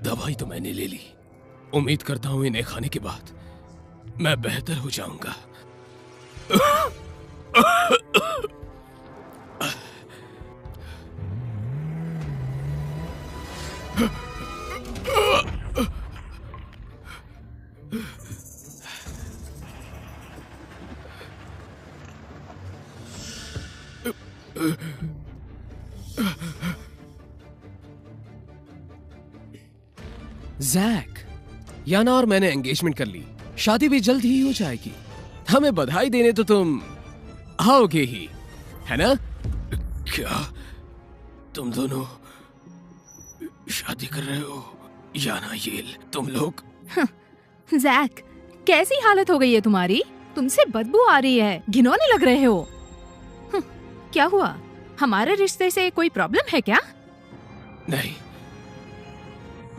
दवाई तो मैंने ले ली। उम्मीद करता हूं इन्हें खाने के बाद मैं बेहतर हो जाऊंगा। जैक, याना और मैंने एंगेजमेंट कर ली, शादी भी जल्द ही हो जाएगी। हमें बधाई देने तो तुम आओगे ही, है ना? क्या तुम दोनों शादी कर रहे हो? याना, येल, तुम लोग? जैक, कैसी हालत हो गई है तुम्हारी? तुमसे बदबू आ रही है, घिनौने लग रहे हो। क्या हुआ? हमारे रिश्ते से कोई प्रॉब्लम है क्या? नहीं,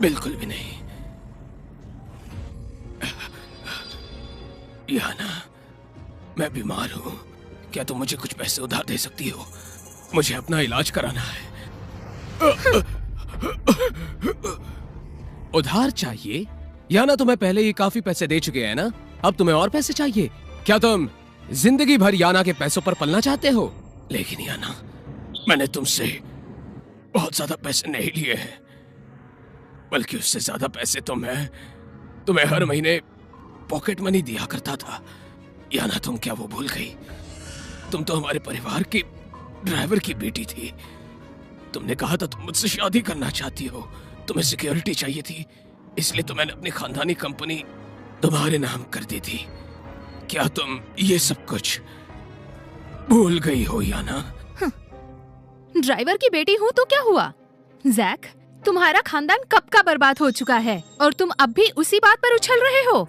बिल्कुल भी नहीं। याना, मैं बीमार हूँ। क्या तुम मुझे कुछ पैसे उधार दे सकती हो? मुझे अपना इलाज कराना है। उधार चाहिए? याना, तुम्हें पहले ही काफी पैसे दे चुके हैं ना? अब तुम्हें और पैसे चाहिए? क्या तुम जिंदगी भर याना के पैसों पर पलना चाहते हो? लेकिन याना, मैंने तुमसे बहुत ज्यादा पैसे नहीं लिए हैं, बल्कि उससे ज्यादा पैसे तो मैं तुम्हें हर महीने पॉकेट मनी दिया करता था। याना, तुम क्या वो भूल गई? तुम तो हमारे परिवार की ड्राइवर की बेटी थी। तुमने कहा था तुम मुझसे शादी करना चाहती हो, तुम्हें सिक्योरिटी चाहिए थी, इसलिए तो मैंने अपनी खानदानी कंपनी तुम्हारे नाम कर दी थी। क्या तुम ये सब कुछ भूल गई हो याना? ड्राइवर की बेटी हूँ तो क्या हुआ? जैक, तुम्हारा खानदान कब का बर्बाद हो चुका है और तुम अब भी उसी बात पर उछल रहे हो।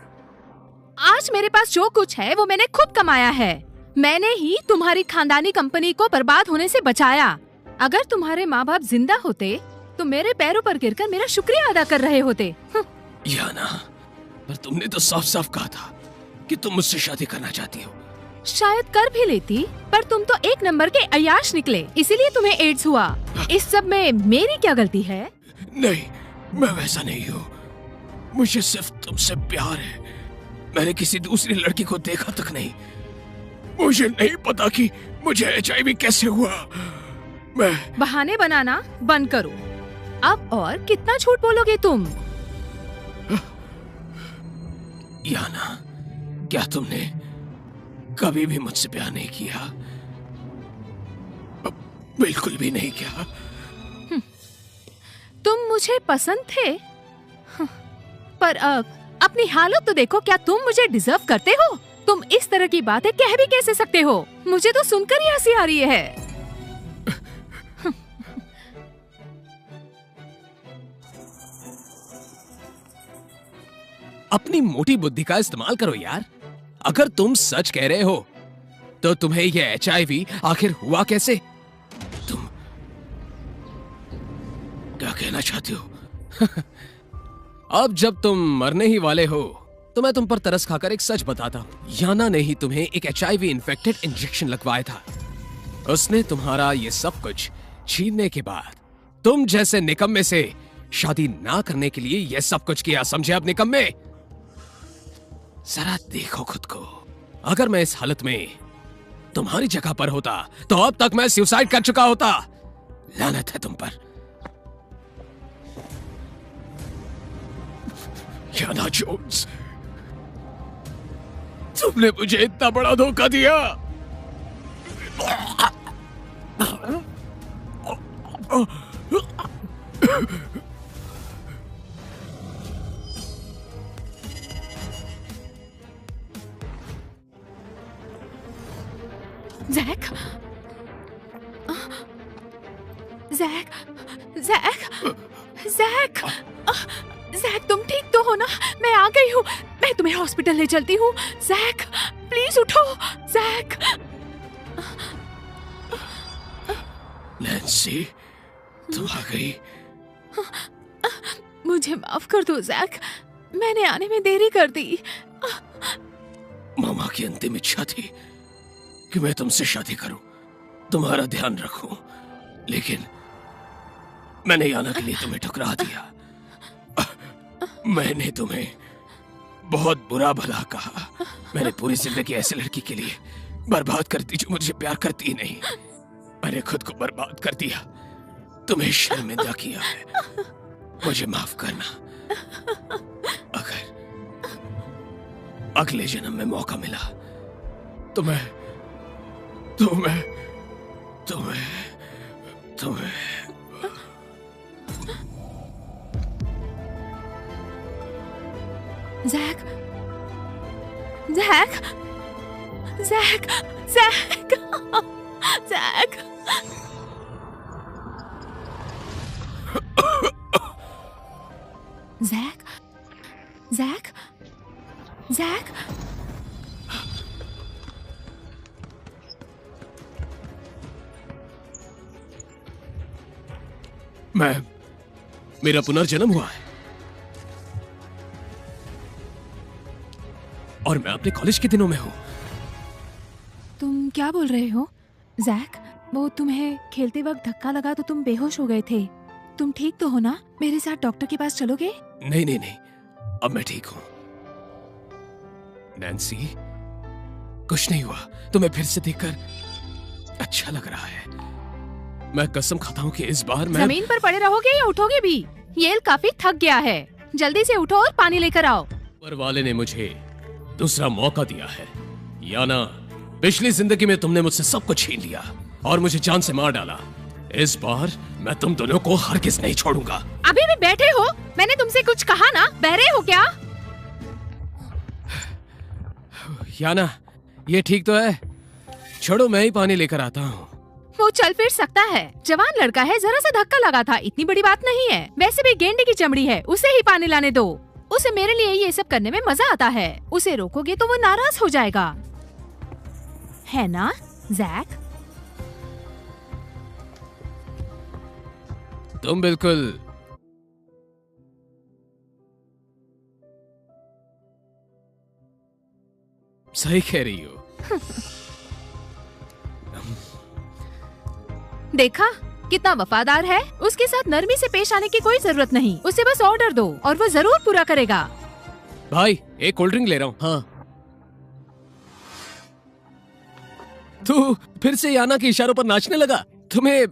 आज मेरे पास जो कुछ है वो मैंने खुद कमाया है। मैंने ही तुम्हारी खानदानी कंपनी को बर्बाद होने से बचाया। अगर तुम्हारे माँ बाप जिंदा होते तो मेरे पैरों पर गिरकर मेरा शुक्रिया अदा कर रहे होते। याना, पर तुमने तो साफ साफ कहा था कि तुम मुझसे शादी करना चाहती हो। शायद कर भी लेती, पर तुम तो एक नंबर के अय्याश निकले, इसीलिए तुम्हें एड्स हुआ। इस सब में मेरी क्या गलती है? नहीं, मैं वैसा नहीं हूँ। मुझे सिर्फ तुमसे प्यार है। मैंने किसी दूसरी लड़की को देखा तक नहीं। मुझे नहीं पता कि मुझे HIV कैसे हुआ। मैं बहाने बनाना बंद करो। अब और कितना झूठ बोलोगे तुम? याना, क्या तुमने कभी भी मुझसे प्यार नहीं किया? बिल्कुल भी नहीं किया। तुम मुझे पसंद थे, पर अब अपनी हालत तो देखो। क्या तुम मुझे डिजर्व करते हो? तुम इस तरह की बातें कह भी कैसे सकते हो? मुझे तो सुनकर ही हंसी आ रही है। अपनी मोटी बुद्धि का इस्तेमाल करो यार। अगर तुम सच कह रहे हो तो तुम्हें यह HIV आखिर हुआ कैसे? तुम क्या कहना चाहते हो? अब जब तुम मरने ही वाले हो तो मैं तुम पर तरस खाकर एक सच बताता हूं। याना ने ही तुम्हें एक HIV इन्फेक्टेड इंजेक्शन लगवाया था। उसने तुम्हारा ये सब कुछ छीनने के बाद तुम जैसे निकम्मे से शादी ना करने के लिए यह सब कुछ किया। समझे आप निकम्मे? जरा देखो खुद को। अगर मैं इस हालत में तुम्हारी जगह पर होता तो अब तक मैं सुसाइड कर चुका होता। लानत है तुम पर। याना जोन्स, तुमने मुझे इतना बड़ा धोखा दिया। Jack, Jack, Jack, Jack, Jack, तुम ठीक तो हो ना? मैं आ गई हूँ। मैं तुम्हें हॉस्पिटल ले चलती हूँ। जैक, प्लीज उठो। जैक। नैन्सी, तुम आ गई। मुझे माफ कर दो जैक, मैंने आने में देरी कर दी। मामा की अंतिम इच्छा थी कि मैं तुमसे शादी करूं, तुम्हारा ध्यान रखूं, लेकिन मैंने याना के लिए तुम्हें ठुकरा दिया। मैंने तुम्हें बहुत बुरा भला कहा। मैंने पूरी जिंदगी ऐसी लड़की के लिए बर्बाद कर दी जो मुझे प्यार करती ही नहीं। मैंने खुद को बर्बाद कर दिया, तुम्हें शर्मिंदा किया है। मुझे माफ करना। अगर अगले जन्म में मौका मिला तो मैं तुम्हें Jack, Jack, Jack, Jack, Jack. Jack, Jack, Jack. मेरा पुनर्जन्म हुआ है और मैं अपने कॉलेज के दिनों में हूँ। तुम क्या बोल रहे हो जैक? वो तुम्हें खेलते वक्त धक्का लगा तो तुम बेहोश हो गए थे। तुम ठीक तो हो ना? मेरे साथ डॉक्टर के पास चलोगे? नहीं नहीं नहीं, अब मैं ठीक हूँ। नैन्सी, कुछ नहीं हुआ। तुम्हें फिर से देखकर अच्छा लग रहा है। मैं कसम खाता हूँ कि इस बार मैं जमीन पर पड़े रहोगे या उठोगे भी? येल काफी थक गया है। जल्दी से उठो और पानी लेकर आओ। ऊपर वाले ने मुझे दूसरा मौका दिया है। याना, पिछली जिंदगी में तुमने मुझसे सब कुछ छीन लिया और मुझे जान से मार डाला। इस बार मैं तुम दोनों को हरगिज नहीं छोड़ूंगा। अभी भी बैठे हो? मैंने तुमसे कुछ कहा ना? बहरे हो क्या? याना, ये ठीक तो है। छोड़ो, मैं ही पानी लेकर आता हूँ। वो चल फिर सकता है। जवान लड़का है, जरा सा धक्का लगा था, इतनी बड़ी बात नहीं है। वैसे भी गेंडे की चमड़ी है, उसे ही पानी लाने दो। उसे मेरे लिए ये सब करने में मजा आता है। उसे रोकोगे तो वो नाराज हो जाएगा, है ना जैक? तुम बिल्कुल सही कह रही हो। देखा कितना वफादार है। उसके साथ नरमी से पेश आने की कोई जरूरत नहीं। उसे बस ऑर्डर दो और वो जरूर पूरा करेगा। भाई, एक कोल्ड ड्रिंक ले रहा हूँ। हाँ। तू फिर से याना के इशारों पर नाचने लगा। तुम्हें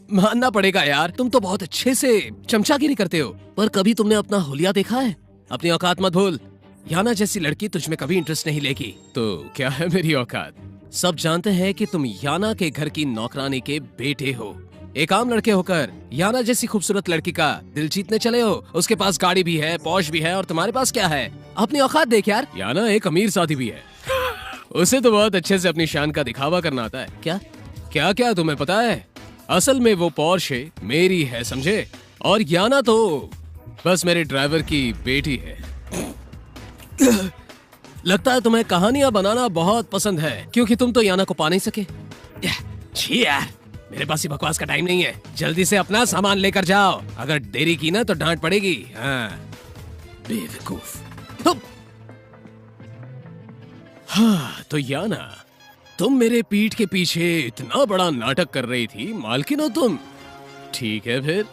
मानना पड़ेगा यार, तुम तो बहुत अच्छे से चमचागिरी करते हो, पर कभी तुमने अपना हुलिया देखा है? अपनी औकात मत भूल। याना जैसी लड़की तुझ में कभी इंटरेस्ट नहीं लेगी। तो क्या है मेरी औकात? सब जानते हैं कि तुम याना के घर की नौकरानी के बेटे हो। एक आम लड़के होकर याना जैसी खूबसूरत लड़की का दिल जीतने चले हो। उसके पास गाड़ी भी है, पौश भी है, और तुम्हारे पास क्या है? अपनी औकात देख यार। याना एक अमीर साथी भी है। उसे तो बहुत अच्छे से अपनी शान का दिखावा करना आता है। क्या क्या क्या तुम्हें पता है? असल में वो पोर्शे मेरी है, समझे? और याना तो बस मेरे ड्राइवर की बेटी है। लगता है तुम्हें कहानियां बनाना बहुत पसंद है, क्योंकि तुम तो याना को पा नहीं सके। छी यार, मेरे पास ही बकवास का टाइम नहीं है। जल्दी से अपना सामान लेकर जाओ। अगर देरी की ना तो डांट पड़ेगी। हाँ, बेवकूफ। हाँ, तो याना, तुम मेरे पीठ के पीछे इतना बड़ा नाटक कर रही थी, मालकिन हो तुम। ठीक है फिर,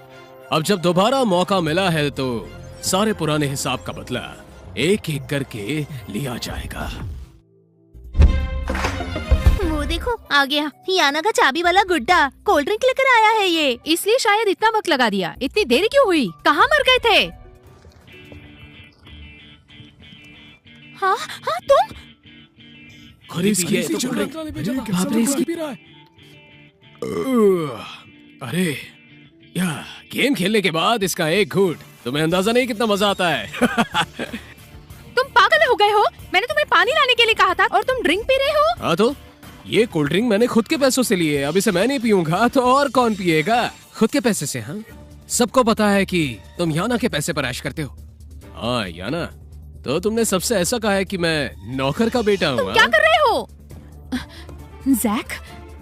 अब जब दोबारा मौका मिला है तो सारे पुराने हिसाब का बदला एक एक करके लिया जाएगा। वो देखो आ गया याना का चाबी वाला गुड्डा। कोल्ड ड्रिंक लेकर आया है ये, इसलिए शायद इतना वक्त लगा दिया। इतनी देरी क्यों हुई? कहाँ मर गए थे? हाँ हाँ, तुम अरे यार, गेम खेलने के बाद इसका एक घूंट, तुम्हें अंदाजा नहीं कितना मजा आता है। तुम पागल हो गए हो? मैंने तुम्हें पानी लाने के लिए कहा था और तुम ड्रिंक पी रहे हो। हाँ, तो ये कोल्ड ड्रिंक मैंने खुद के पैसों से लिए। अब इसे मैं नहीं पीऊंगा तो और कौन पिएगा? खुद के पैसे से। हाँ, सबको पता है कि तुम याना के पैसे पर ऐश करते हो। हाँ याना, तो तुमने सबसे ऐसा कहा है कि मैं नौकर का बेटा हूँ। तुम क्या कर रहे हो? जैक,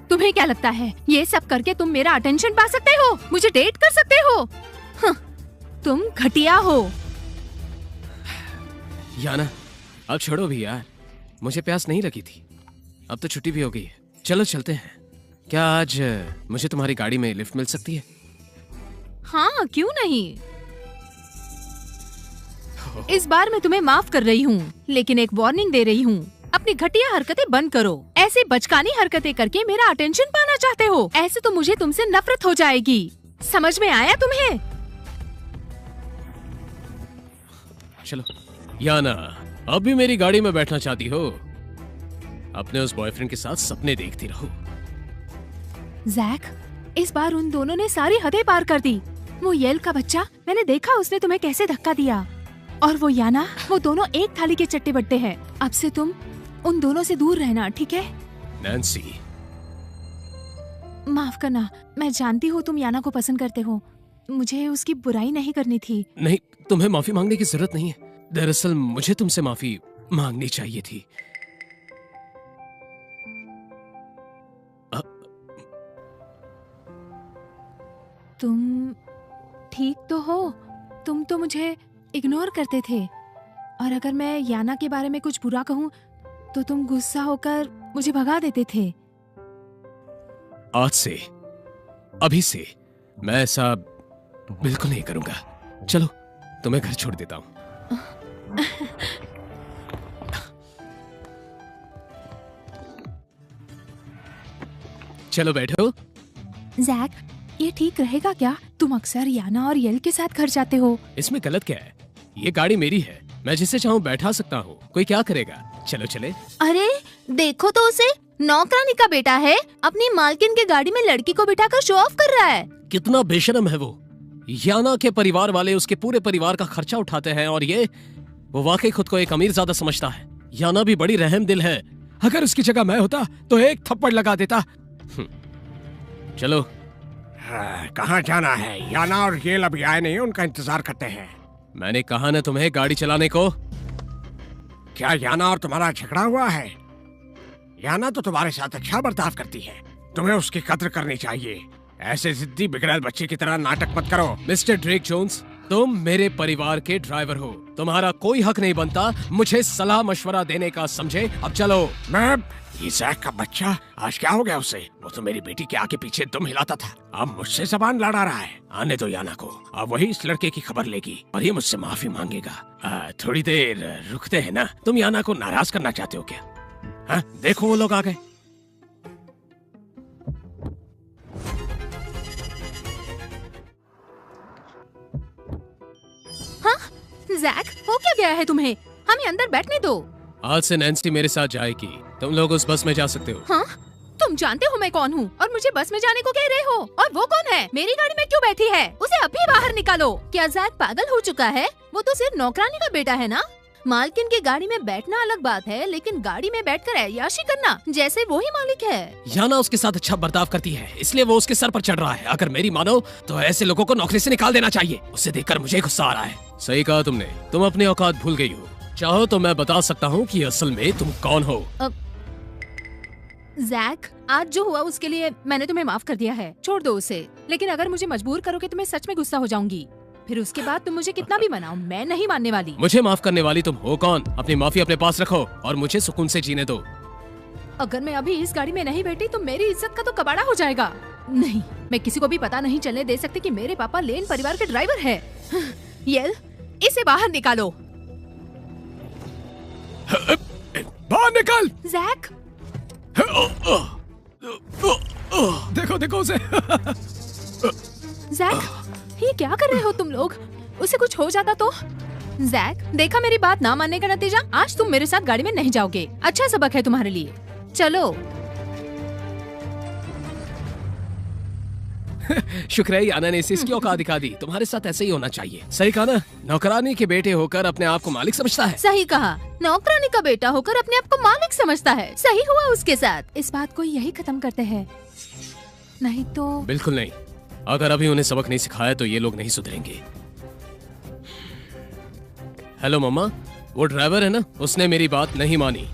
तुम्हें क्या लगता है ये सब करके तुम मेरा अटेंशन पा सकते हो, मुझे डेट कर सकते हो? तुम घटिया हो। याना, अब छोड़ो भी यार, मुझे प्यास नहीं लगी थी। अब तो छुट्टी भी हो गई है, चलो चलते हैं। क्या आज मुझे तुम्हारी गाड़ी में लिफ्ट मिल सकती है? हाँ, क्यों नहीं। इस बार मैं तुम्हें माफ कर रही हूँ, लेकिन एक वार्निंग दे रही हूँ, अपनी घटिया हरकतें बंद करो। ऐसी बचकानी हरकतें करके मेरा अटेंशन पाना चाहते हो, ऐसे तो मुझे तुमसे नफरत हो जाएगी। समझ में आया तुम्हें? चलो याना, अब भी मेरी गाड़ी में बैठना चाहती हो? अपने उस बॉयफ्रेंड के साथ सपने देखती रहो। जैक, इस बार उन दोनों ने सारी हदें पार कर दी। वो येल का बच्चा, मैंने देखा उसने तुम्हें कैसे धक्का दिया, और वो याना, वो दोनों एक थाली के चट्टे बट्टे हैं। अब से तुम उन दोनों से दूर रहना, ठीक है? नैन्सी, माफ करना, मैं जानती हूँ तुम याना को पसंद करते हो, मुझे उसकी बुराई नहीं करनी थी। नहीं, तुम्हें माफी मांगने की जरूरत नहीं है। दरअसल मुझे तुमसे माफी मांगनी चाहिए थी। तुम ठीक तो हो? तुम तो मुझे इग्नोर करते थे, और अगर मैं याना के बारे में कुछ बुरा कहूँ तो तुम गुस्सा होकर मुझे भगा देते थे। आज से, अभी से मैं ऐसा बिल्कुल नहीं करूंगा। चलो, तुम्हें घर छोड़ देता हूँ। चलो बैठो। जैक, ये ठीक रहेगा क्या? तुम अक्सर याना और येल के साथ घर जाते हो। इसमें गलत क्या है? ये गाड़ी मेरी है, मैं जिसे चाहूँ बैठा सकता हूँ, कोई क्या करेगा। चलो चले। अरे देखो तो उसे, नौकरानी का बेटा है, अपनी मालकिन के गाड़ी में लड़की को बिठाकर शो ऑफ कर रहा है। कितना बेशर्म है वो। याना के परिवार वाले उसके पूरे परिवार का खर्चा उठाते हैं, और वो वाकई खुद को एक अमीर ज्यादा समझता है। याना भी बड़ी रहम दिल है। अगर उसकी जगह मैं होता तो एक थप्पड़ लगा देता। चलो। कहाँ जाना है? याना और येल अभी आए नहीं, उनका इंतजार करते हैं। मैंने कहा ना तुम्हें गाड़ी चलाने को। क्या याना और तुम्हारा झगड़ा हुआ है? याना तो तुम्हारे साथ अच्छा बर्ताव करती है, तुम्हें उसकी कद्र करनी चाहिए। ऐसे जिद्दी बिगड़ैल बच्चे की तरह नाटक मत करो। मिस्टर ड्रेक जोन्स, तुम मेरे परिवार के ड्राइवर हो, तुम्हारा कोई हक नहीं बनता मुझे सलाह मशवरा देने का, समझे? अब चलो। मैं ये जैक का बच्चा, आज क्या हो गया उसे? वो तो मेरी बेटी के आगे पीछे दुम हिलाता था, अब मुझसे जबान लड़ा रहा है। आने दो याना को, अब वही इस लड़के की खबर लेगी और ये मुझसे माफी मांगेगा। थोड़ी देर रुकते हैं ना? तुम याना को नाराज करना चाहते हो क्या? हाँ, देखो वो लोग आ गए। हाँ, जैक, हो क्या गया है तुम्हें? हमें अंदर बैठने दो। आज से नैन्सी मेरे साथ जाएगी, तुम लोग उस बस में जा सकते हो। हाँ? तुम जानते हो मैं कौन हूँ और मुझे बस में जाने को कह रहे हो? और वो कौन है? मेरी गाड़ी में क्यों बैठी है? उसे अभी बाहर निकालो। क्या जैक पागल हो चुका है? वो तो सिर्फ नौकरानी का बेटा है ना। मालकिन की गाड़ी में बैठना अलग बात है, लेकिन गाड़ी में बैठकर ऐयाशी करना जैसे वो ही मालिक है। याना उसके साथ अच्छा बर्ताव करती है, इसलिए वो उसके सर पर चढ़ रहा है। अगर मेरी मानो तो ऐसे लोगों को नौकरी से निकाल देना चाहिए। उसे देखकर मुझे गुस्सा आ रहा है। सही कहा तुमने, तुम अपनी औकात भूल गई हो। चाहो तो मैं बता सकता हूँ कि असल में तुम कौन हो। जैक, आज जो हुआ उसके लिए मैंने तुम्हें माफ कर दिया है, छोड़ दो उसे। लेकिन अगर मुझे मजबूर करोगे तो मैं सच में गुस्सा हो जाऊंगी। फिर उसके बाद तुम मुझे कितना भी मनाओ, मैं नहीं मानने वाली। मुझे माफ करने वाली तुम हो कौन? अपनी माफी अपने पास रखो और मुझे सुकून से जीने दो। अगर मैं अभी इस गाड़ी में नहीं बैठी तो मेरी इज्जत का तो कबाड़ा हो जाएगा। नहीं, मैं किसी को भी पता नहीं चलने दे सकती कि मेरे पापा लेन परिवार के ड्राइवर है। येल, इसे बाहर निकालो। बाहर निकल। जैक, देखो देखो उसे। जैक, ये क्या कर रहे हो तुम लोग? उसे कुछ हो जाता तो? जैक, देखा मेरी बात ना मानने का नतीजा? आज तुम मेरे साथ गाड़ी में नहीं जाओगे। अच्छा सबक है तुम्हारे लिए। चलो। शुक्र है याना ने इसे इसकी औकात दिखा दी। तुम्हारे साथ ऐसे ही होना चाहिए। सही कहा ना? नौकरानी के बेटे होकर अपने आप को मालिक समझता है। सही कहा, नौकरानी का बेटा होकर अपने आप को मालिक समझता है। सही हुआ उसके साथ। इस बात को यही खत्म करते हैं, नहीं तो। बिल्कुल नहीं, अगर अभी उन्हें सबक नहीं सिखाया तो ये लोग नहीं सुधरेंगे। हेलो मम्मा, वो ड्राइवर है ना, उसने मेरी बात नहीं मानी।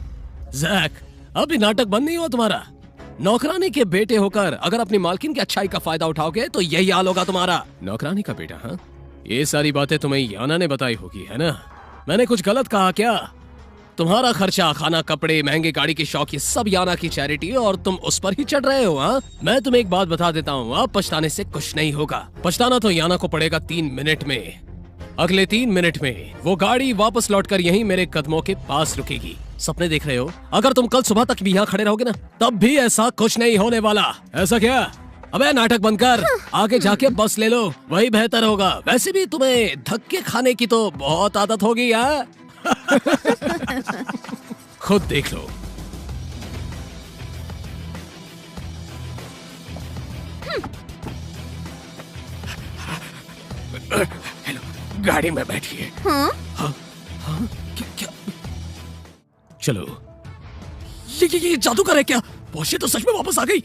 जैक, अभी नाटक बंद नहीं हुआ तुम्हारा। नौकरानी के बेटे होकर अगर अपनी मालकिन की अच्छाई का फायदा उठाओगे तो यही हाल होगा तुम्हारा। नौकरानी का बेटा? हाँ, ये सारी बातें तुम्हें याना ने बताई होगी, है ना? मैंने कुछ गलत कहा क्या? तुम्हारा खर्चा, खाना, कपड़े, महंगे गाड़ी के शौक, ये सब याना की चैरिटी है और तुम उस पर ही चढ़ रहे हो। हाँ, मैं तुम्हें एक बात बता देता हूँ, अब पछताने से कुछ नहीं होगा। पछताना तो याना को पड़ेगा 3 मिनट में। अगले 3 मिनट में वो गाड़ी वापस लौटकर यहीं मेरे कदमों के पास रुकेगी। सपने देख रहे हो? अगर तुम कल सुबह तक भी यहाँ खड़े रहोगे ना, तब भी ऐसा कुछ नहीं होने वाला। ऐसा क्या? अबे नाटक बंद कर, आगे जाके बस ले लो, वही बेहतर होगा। वैसे भी तुम्हें धक्के खाने की तो बहुत आदत होगी यार। खुद देख लो। हेलो, गाड़ी में बैठिए। हाँ? हाँ? क्या? चलो, ये जादूगर है क्या? पोर्शे तो सच में वापस आ गई।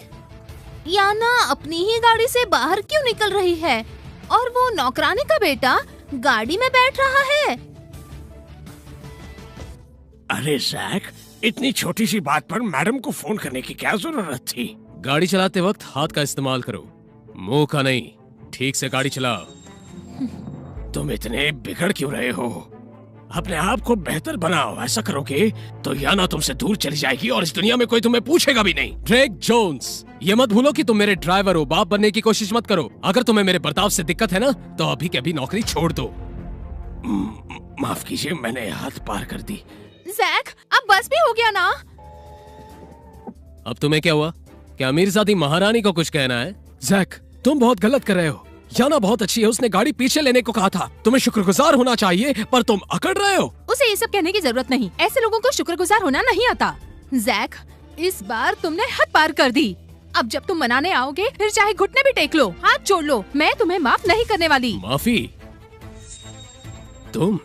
याना अपनी ही गाड़ी से बाहर क्यों निकल रही है? और वो नौकरानी का बेटा गाड़ी में बैठ रहा है। अरे जैक, इतनी छोटी सी बात पर मैडम को फोन करने की क्या जरूरत थी? गाड़ी चलाते वक्त हाथ का इस्तेमाल करो, मुंह का नहीं। ठीक से गाड़ी चलाओ। तुम इतने बिगड़ क्यों रहे हो? अपने आप को बेहतर बनाओ। ऐसा करोगे तो याना तुमसे दूर चली जाएगी और इस दुनिया में कोई तुम्हें पूछेगा भी नहीं। ड्रेक जोन्स, ये मत भूलो कि तुम मेरे ड्राइवर हो। बाप बनने की कोशिश मत करो। अगर तुम्हें मेरे बर्ताव से दिक्कत है ना, तो अभी के अभी नौकरी छोड़ दो। माफ कीजिए, मैंने हाथ पार कर दी। जैक, अब बस भी हो गया ना? अब तुम्हें क्या हुआ? क्या अमीरजादी महारानी को कुछ कहना है? जैक, तुम बहुत गलत कर रहे हो। याना बहुत अच्छी है, उसने गाड़ी पीछे लेने को कहा था। तुम्हें शुक्रगुजार होना चाहिए, पर तुम अकड़ रहे हो। उसे ये सब कहने की जरूरत नहीं। ऐसे लोगों को शुक्रगुजार होना नहीं आता। जैक, इस बार तुमने हद पार कर दी। अब जब तुम मनाने आओगे, फिर चाहे घुटने भी टेक लो, हाथ जोड़ लो, मैं तुम्हें माफ नहीं करने वाली। माफी? तुम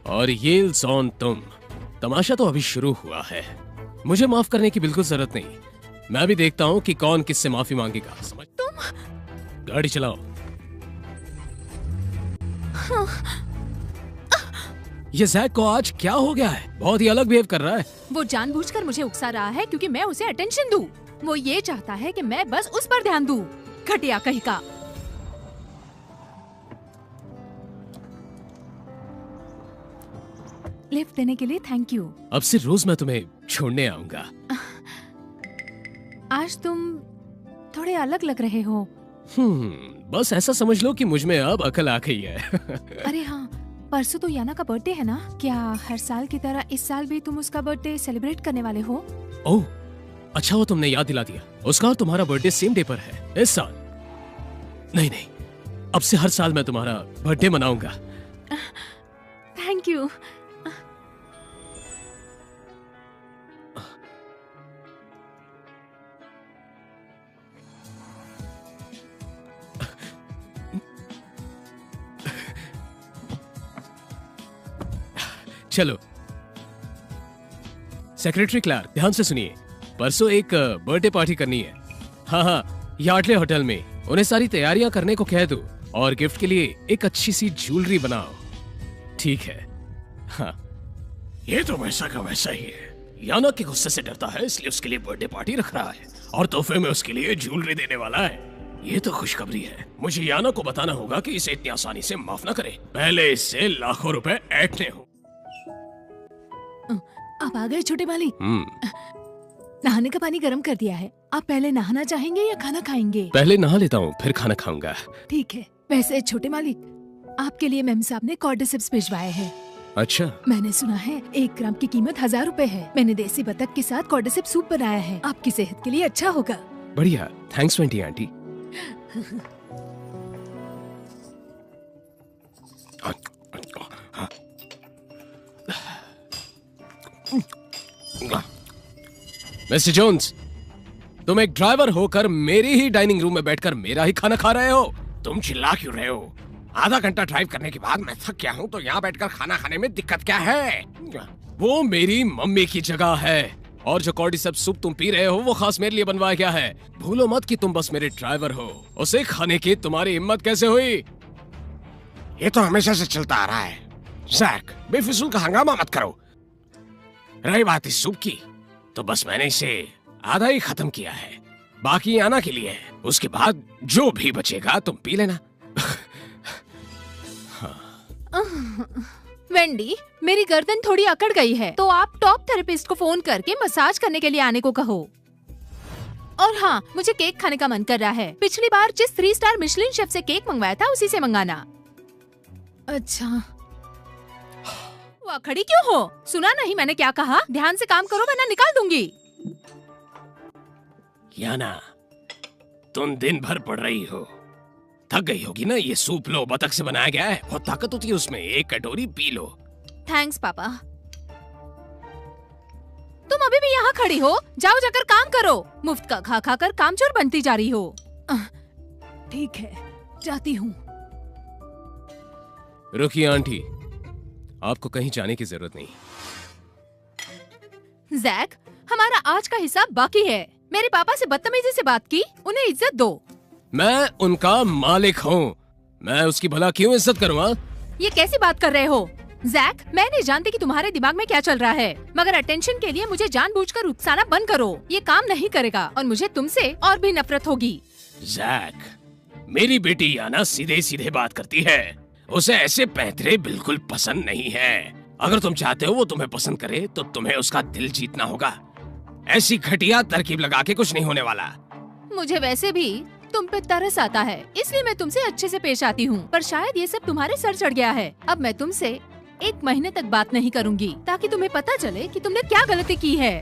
और ये ऑन तुम। तमाशा तो अभी शुरू हुआ है। मुझे माफ करने की बिल्कुल जरूरत नहीं। मैं भी देखता हूँ कि कौन किससे माफी मांगेगा। समझ? तुम गाड़ी चलाओ। ये जैक को आज क्या हो गया है? बहुत ही अलग बिहेव कर रहा है। वो जानबूझकर मुझे उकसा रहा है क्योंकि मैं उसे अटेंशन दूं। वो ये चाहता है कि मैं बस उस पर ध्यान दूं। घटिया कहीं का। लिफ्ट देने के लिए थैंक यू। अब से रोज मैं तुम्हें छोड़ने आऊंगा। आज तुम थोड़े अलग लग रहे हो। बस ऐसा समझ लो कि मुझ में अब अकल आ गई है। अरे हाँ, परसों तो याना का बर्थडे है ना? क्या हर साल की तरह इस साल भी तुम उसका बर्थडे सेलिब्रेट करने वाले हो? ओह, अच्छा वो तुमने याद दिला दिया। उसका और तुम्हारा बर्थडे सेम डे पर है इस साल। नहीं, अब से हर साल मैं तुम्हारा बर्थडे मनाऊंगा। Thank you. चलो सेक्रेटरी क्लार्क, ध्यान से सुनिए। परसों एक बर्थडे पार्टी करनी है। हाँ, यार्डले होटल में। उन्हें सारी तैयारियां करने को कह दो और गिफ्ट के लिए एक अच्छी सी ज्वेलरी बनाओ। ठीक है? हाँ। ये तो वैसा का वैसा ही है। याना के गुस्से से डरता है, इसलिए उसके लिए बर्थडे पार्टी रख रहा है और तोहफे में उसके लिए ज्वेलरी देने वाला है। ये तो खुशखबरी है। मुझे याना को बताना होगा कि इसे इतनी आसानी से माफ ना करे। पहले इससे लाखों रुपए ऐंठने हो। आप आ गए छोटे मालिक। नहाने का पानी गर्म कर दिया है। आप पहले नहाना चाहेंगे या खाना खाएंगे? पहले नहा लेता हूँ, फिर खाना खाऊंगा। ठीक है। वैसे छोटे मालिक, आपके लिए मेम साहब ने कॉर्डिसेप्स भिजवाए हैं। अच्छा। मैंने सुना है 1 ग्राम की कीमत 1000 रुपए है। मैंने देसी बतख के साथ कॉर्डिसेप्स सूप बनाया है। आपकी सेहत के लिए अच्छा होगा। बढ़िया, thanks Wendy aunty. Mister Jones, तुम एक ड्राइवर होकर मेरी ही डाइनिंग रूम में बैठकर मेरा ही खाना खा रहे हो। तुम चिल्ला क्यों रहे हो? आधा घंटा ड्राइव करने के बाद मैं थक गया हूँ, तो यहाँ बैठकर खाना खाने में दिक्कत क्या है? वो मेरी मम्मी की जगह है और जो कॉर्डिसेप्स सूप तुम पी रहे हो वो खास मेरे लिए बनवाया गया है। भूलो मत कि तुम बस मेरे ड्राइवर हो। उसे खाने की तुम्हारी हिम्मत कैसे हुई? ये तो हमेशा से चलता आ रहा है। जैक, बेफिजूल का हंगामा मत करो। रही बात इस सूप की, तो बस मैंने इसे आधा ही खत्म किया है। बाकी आना के लिए है। उसके बाद जो भी बचेगा तुम पी लेना। वेंडी, मेरी गर्दन थोड़ी अकड़ गई है, तो आप टॉप थेरेपिस्ट को फोन करके मसाज करने के लिए आने को कहो। और हाँ, मुझे केक खाने का मन कर रहा है। पिछली बार जिस 3 स्टार मिशेलिन शेफ से केक मंगवाया था, उसी से मंगाना। अच्छा, वहाँ खड़ी क्यों हो? सुना नहीं मैंने क्या कहा? ध्यान से काम करो वरना निकाल दूंगी। याना, तुम दिन भर पढ़ रही हो, थक गई होगी ना। ये सूप लो, बतख से बनाया गया है, बहुत ताकत होती है उसमें, एक कटोरी पी लो। थैंक्स पापा। तुम अभी भी यहाँ खड़ी हो? जाओ जाकर काम करो। मुफ्त का खा खा कर कामचोर बनती जा रही हो। ठीक है, जाती हूँ। रुकिए आंटी, आपको कहीं जाने की जरूरत नहीं। जैक, हमारा आज का हिसाब बाकी है। मेरे पापा से बदतमीजी से बात की, उन्हें इज्जत दो। मैं उनका मालिक हूँ, मैं उसकी भला क्यों इज्जत करूँगा? ये कैसी बात कर रहे हो? जैक, मैं नहीं जानती कि तुम्हारे दिमाग में क्या चल रहा है, मगर अटेंशन के लिए मुझे जानबूझकर उकसाना बंद करो। ये काम नहीं करेगा और मुझे तुमसे और भी नफरत होगी। जैक, मेरी बेटी याना सीधे सीधे बात करती है, उसे ऐसे पैंतरे बिल्कुल पसंद नहीं है। अगर तुम चाहते हो वो तुम्हें पसंद करे तो तुम्हें उसका दिल जीतना होगा। ऐसी घटिया तरकीब लगा के कुछ नहीं होने वाला। मुझे वैसे भी तुम पे तरस आता है, इसलिए मैं तुमसे अच्छे से पेश आती हूँ, पर शायद ये सब तुम्हारे सर चढ़ गया है। अब मैं तुमसे 1 महीने तक बात नहीं करूँगी, ताकि तुम्हें पता चले कि तुमने क्या गलती की है।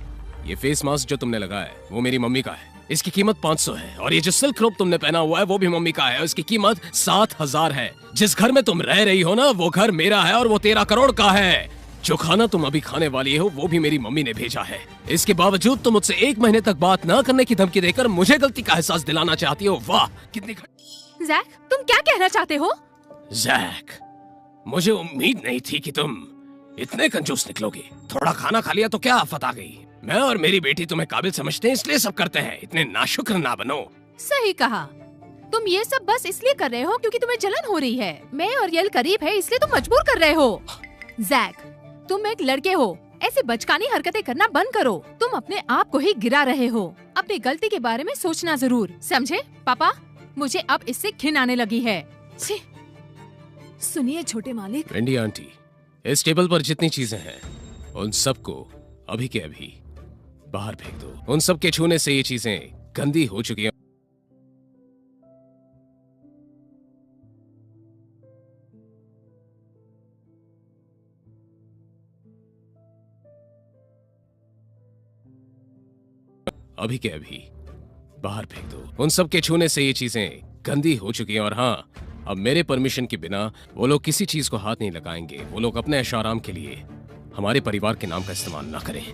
ये फेस मास्क जो तुमने लगाया है वो मेरी मम्मी का है, इसकी कीमत 500 है। और ये जो सिल्क रोब तुमने पहना हुआ है वो भी मम्मी का है, इसकी कीमत 7000 है। जिस घर में तुम रह रही हो ना, वो घर मेरा है और वो 13 करोड़ का है। जो खाना तुम अभी खाने वाली हो वो भी मेरी मम्मी ने भेजा है। इसके बावजूद तुम मुझसे 1 महीने तक बात न करने की धमकी देकर मुझे गलती का एहसास दिलाना चाहती हो। वाह, कितनी जैक, तुम क्या कहना चाहते हो? जैक, मुझे उम्मीद नहीं थी कि तुम इतने कंजूस निकलोगे। थोड़ा खाना खा लिया तो क्या आफत आ गई। मैं और मेरी बेटी तुम्हें काबिल समझते हैं, इसलिए सब करते हैं। इतने नाशुक्र ना बनो। सही कहा। तुम ये सब बस इसलिए कर रहे हो क्योंकि तुम्हें जलन हो रही है। मैं और यल करीब है, इसलिए तुम मजबूर कर रहे हो। जैक, तुम एक लड़के हो, ऐसे बचकानी हरकतें करना बंद करो। तुम अपने आप को ही गिरा रहे हो। अपनी गलती के बारे में सोचना जरूर, समझे? पापा, मुझे अब इससे घिन आने लगी है। सुनिए छोटे मालिक। वेंडी आंटी, इस टेबल पर जितनी चीजें हैं उन सबको अभी के अभी बाहर फेंक दो। उन सब के छूने से ये चीजें गंदी हो चुकी हैं। अभी के अभी बाहर फेंक दो। उन सब के छूने से ये चीजें गंदी हो चुकी हैं। और हाँ, अब मेरे परमिशन के बिना वो लोग किसी चीज को हाथ नहीं लगाएंगे। वो लोग अपने ऐशो-आराम के लिए हमारे परिवार के नाम का इस्तेमाल ना करें।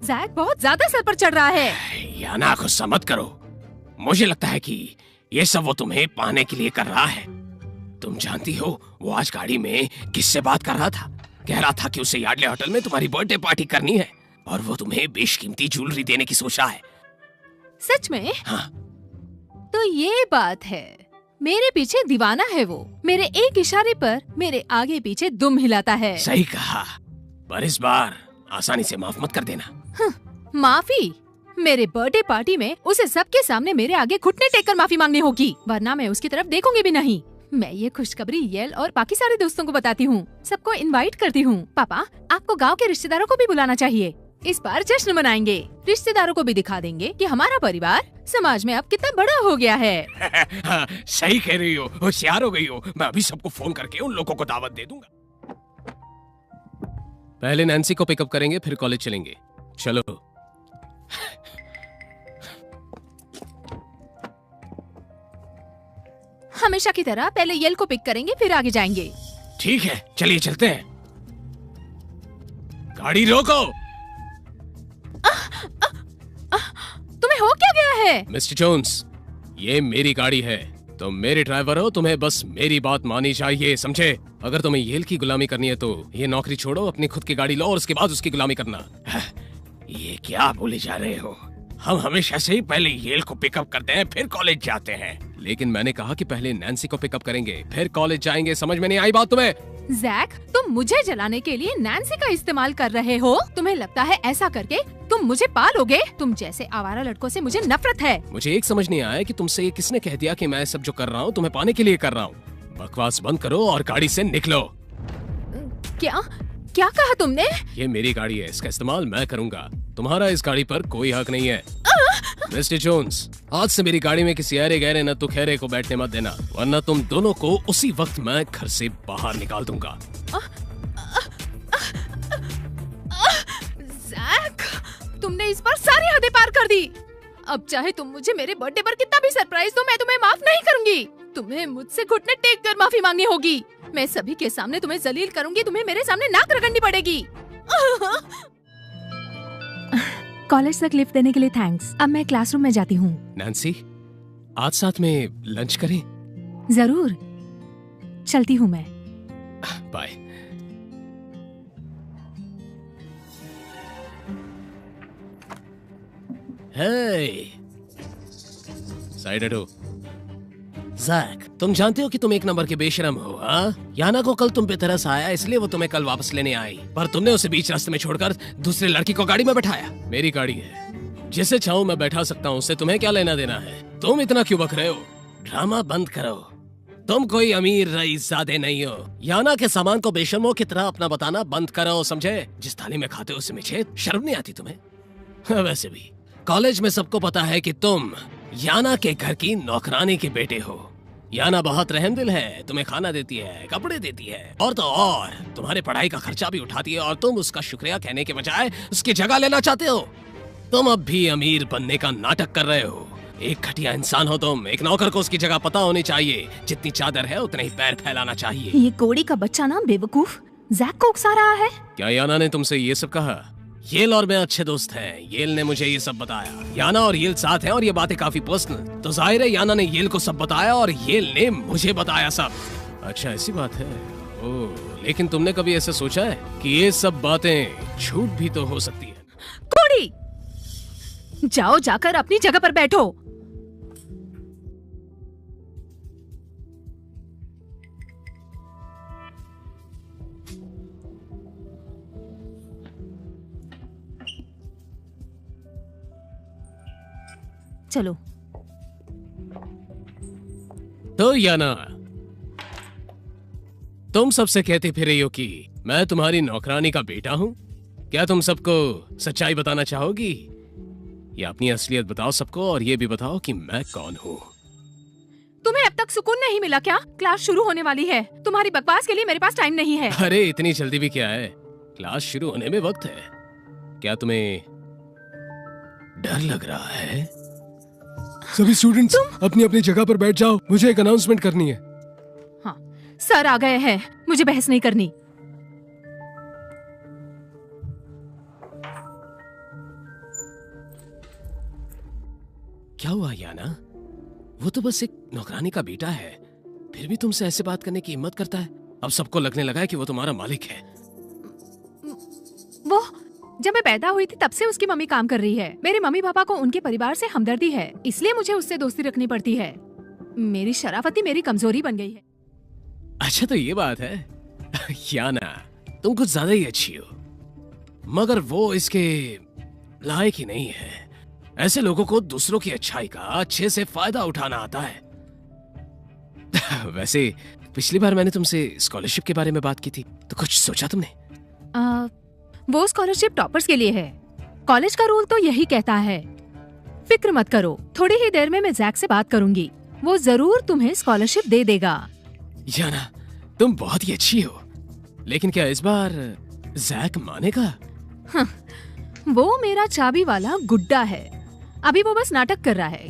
जैक, बहुत ज्यादा सर पर चढ़ रहा है। याना, गुस्सा मत करो। मुझे लगता है कि ये सब वो तुम्हें पाने के लिए कर रहा है। तुम जानती हो वो आज गाड़ी में किससे बात कर रहा था? कह रहा था कि उसे यार्डले होटल में तुम्हारी बर्थडे पार्टी करनी है और वो तुम्हें बेशकीमती ज्वेलरी देने की सोचा है। सच में? हाँ। तो ये बात है, मेरे पीछे दीवाना है वो। मेरे एक इशारे पर मेरे आगे पीछे दुम हिलाता है। सही कहा, पर इस बार आसानी से माफ मत कर देना। माफी? मेरे बर्थडे पार्टी में उसे सबके सामने मेरे आगे घुटने टेक कर माफी मांगनी होगी, वरना मैं उसकी तरफ देखूंगी भी नहीं। मैं ये खुशखबरी येल और बाकी सारे दोस्तों को बताती हूँ, सबको इनवाइट करती हूँ। पापा, आपको गांव के रिश्तेदारों को भी बुलाना चाहिए। इस बार जश्न मनाएंगे, रिश्तेदारों को भी दिखा देंगे कि हमारा परिवार समाज में अब कितना बड़ा हो गया है। हाँ, सही कह रही हो, होशियार हो गई हो। मैं अभी सबको फोन करके उन लोगों को दावत दे दूंगा। पहले नैन्सी को पिकअप करेंगे, फिर कॉलेज चलेंगे। चलो। हमेशा की तरह पहले यल को पिक करेंगे, फिर आगे जाएंगे। ठीक है, चलिए चलते हैं। गाड़ी रोको। तुम्हें हो क्या गया है? मिस्टर जोन्स, ये मेरी गाड़ी है, तुम मेरे ड्राइवर हो, तुम्हें बस मेरी बात माननी चाहिए, समझे? अगर तुम्हें येल की गुलामी करनी है तो ये नौकरी छोड़ो, अपनी खुद की गाड़ी लो और उसके बाद उसकी गुलामी करना। ये क्या बोले जा रहे हो? हम हमेशा से ही पहले येल को पिकअप करते हैं, फिर कॉलेज जाते हैं। लेकिन मैंने कहा कि पहले नैन्सी को पिकअप करेंगे, फिर कॉलेज जाएंगे। समझ में नहीं आई बात तुम्हें? जैक, तुम मुझे जलाने के लिए नैन्सी का इस्तेमाल कर रहे हो। तुम्हें लगता है ऐसा करके तुम मुझे पालोगे? तुम जैसे आवारा लड़कों से मुझे नफरत है। मुझे एक समझ नहीं आया कि तुमसे ये किसने कह दिया कि मैं सब जो कर रहा हूँ तुम्हें पाने के लिए कर रहा हूँ। बकवास बंद करो और गाड़ी से निकलो। क्या क्या कहा तुमने? ये मेरी गाड़ी है, इसका इस्तेमाल मैं करूँगा, तुम्हारा इस गाड़ी पर कोई हक नहीं है। मिस्टर जोन्स, आज से मेरी गाड़ी में किसी अरे गहरे न तो खैरे को बैठने मत देना, वरना तुम दोनों को उसी वक्त मैं घर से बाहर निकाल दूंगा। जैक, तुमने इस बार सारी हदें पार कर दी। अब चाहे तुम मुझे मेरे बर्थडे पर कितना भी सरप्राइज दो, मैं तुम्हें माफ नहीं करूंगी। तुम्हें मुझसे घुटने टेक कर माफी मांगनी होगी। मैं सभी के सामने तुम्हें जलील करूंगी, तुम्हें मेरे सामने नाक रगड़नी पड़ेगी। कॉलेज तक लिफ्ट देने के लिए थैंक्स। अब मैं क्लासरूम में जाती हूँ। नैन्सी, आज साथ में लंच करें? जरूर, चलती हूँ मैं। बाय। हे, साइड हटो। जैक, तुम जानते हो कि तुम एक नंबर के बेशरम हो, हाँ? याना को कल तुम पे तरस आया, इसलिए वो तुम्हें कल वापस लेने आई, पर तुमने उसे बीच रास्ते में छोड़कर दूसरे लड़की को गाड़ी में बैठाया। मेरी गाड़ी है, जिसे चाहूं मैं बैठा सकता हूँ, उससे तुम्हें क्या लेना देना है? तुम इतना क्यों बक रहे हो? ड्रामा बंद करो। तुम कोई अमीर रईसजादे नहीं हो। याना के सामान को बेशर्मों की तरह अपना बताना बंद करो, समझे? जिस थाली में खाते हो उसे में छेद, शर्म नहीं आती तुम्हें? वैसे भी कॉलेज में सबको पता है कि तुम याना के घर की नौकरानी के बेटे हो। याना बहुत रहमदिल है, तुम्हें खाना देती है, कपड़े देती है, और तो और तुम्हारे पढ़ाई का खर्चा भी उठाती है, और तुम उसका शुक्रिया कहने के बजाय उसकी जगह लेना चाहते हो। तुम अब भी अमीर बनने का नाटक कर रहे हो। एक घटिया इंसान हो तुम। एक नौकर को उसकी जगह पता होनी चाहिए। जितनी चादर है उतने ही पैर फैलाना चाहिए। ये कोड़ी का बच्चा ना बेवकूफ जैक को उकसा रहा है। क्या याना ने तुमसे ये सब कहा? येल और मैं अच्छे दोस्त हैं। येल ने मुझे ये सब बताया। याना और येल साथ हैं और ये बातें काफी पर्सनल। तो जाहिर है याना ने येल को सब बताया और येल ने मुझे बताया सब। अच्छा, ऐसी बात है। ओह, लेकिन तुमने कभी ऐसा सोचा है कि ये सब बातें झूठ भी तो हो सकती है? कोड़ी, जाओ जाकर अपनी जगह पर बैठो। चलो। तो याना, तुम सबसे कहते फिर रही हो कि मैं तुम्हारी नौकरानी का बेटा हूँ। क्या तुम सबको सच्चाई बताना चाहोगी, या अपनी असलियत बताओ सबको, और ये भी बताओ कि मैं कौन हूँ? तुम्हें अब तक सुकून नहीं मिला क्या? क्लास शुरू होने वाली है। तुम्हारी बकवास के लिए मेरे पास टाइम नहीं है। अरे इतनी जल्दी भी क्या है? क्लास शुरू होने में वक्त है। क्या तुम्हें डर लग रहा है? सभी स्टूडेंट्स अपनी अपनी जगह पर बैठ जाओ, मुझे एक अनाउंसमेंट करनी है। हाँ, सर आ गए हैं, मुझे बहस नहीं करनी। क्या हुआ याना? वो तो बस एक नौकरानी का बेटा है, फिर भी तुमसे ऐसे बात करने की हिम्मत करता है। अब सबको लगने लगा है कि वो तुम्हारा मालिक है। वो जब मैं पैदा हुई थी तब से उसकी मम्मी काम कर रही है। मेरे मम्मी पापा को उनके परिवार से हमदर्दी है, इसलिए मुझे उससे दोस्ती रखनी पड़ती है। मेरी शराफती मेरी कमजोरी बन गई है। अच्छा, तो ये बात है। याना, तुम कुछ ज्यादा ही अच्छी हो, मगर वो इसके लायक ही नहीं है। ऐसे लोगों को दूसरों की अच्छाई का अच्छे से फायदा उठाना आता है। वैसे पिछली बार मैंने तुमसे स्कॉलरशिप के बारे में बात की थी, तो कुछ सोचा तुमने? वो स्कॉलरशिप टॉपर्स के लिए है। कॉलेज का रूल तो यही कहता है। फिक्र मत करो, थोड़ी ही देर में मैं जैक से बात करूंगी, वो जरूर तुम्हें स्कॉलरशिप दे देगा। याना, तुम बहुत ही अच्छी हो, लेकिन क्या इस बार जैक मानेगा? वो मेरा चाबी वाला गुड्डा है। अभी वो बस नाटक कर रहा है,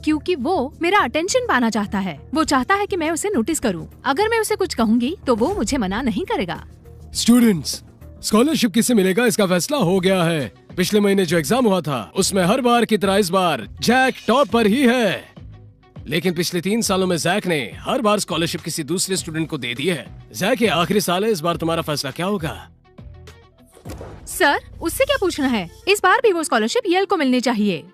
क्योंकि वो मेरा अटेंशन पाना चाहता है। वो चाहता है कि मैं उसे नोटिस करूं। अगर मैं उसे कुछ कहूंगी तो वो मुझे मना नहीं करेगा। स्टूडेंट्स, स्कॉलरशिप किसे मिलेगा इसका फैसला हो गया है। पिछले महीने जो एग्जाम हुआ था उसमें हर बार की तरह इस बार जैक टॉप पर ही है, लेकिन पिछले 3 सालों में जैक ने हर बार स्कॉलरशिप किसी दूसरे स्टूडेंट को दे दी है। जैक ये आखिरी साल है, इस बार तुम्हारा फैसला क्या होगा? सर, उससे क्या पूछना है? इस बार भी वो स्कॉलरशिप येल को मिलनी चाहिए।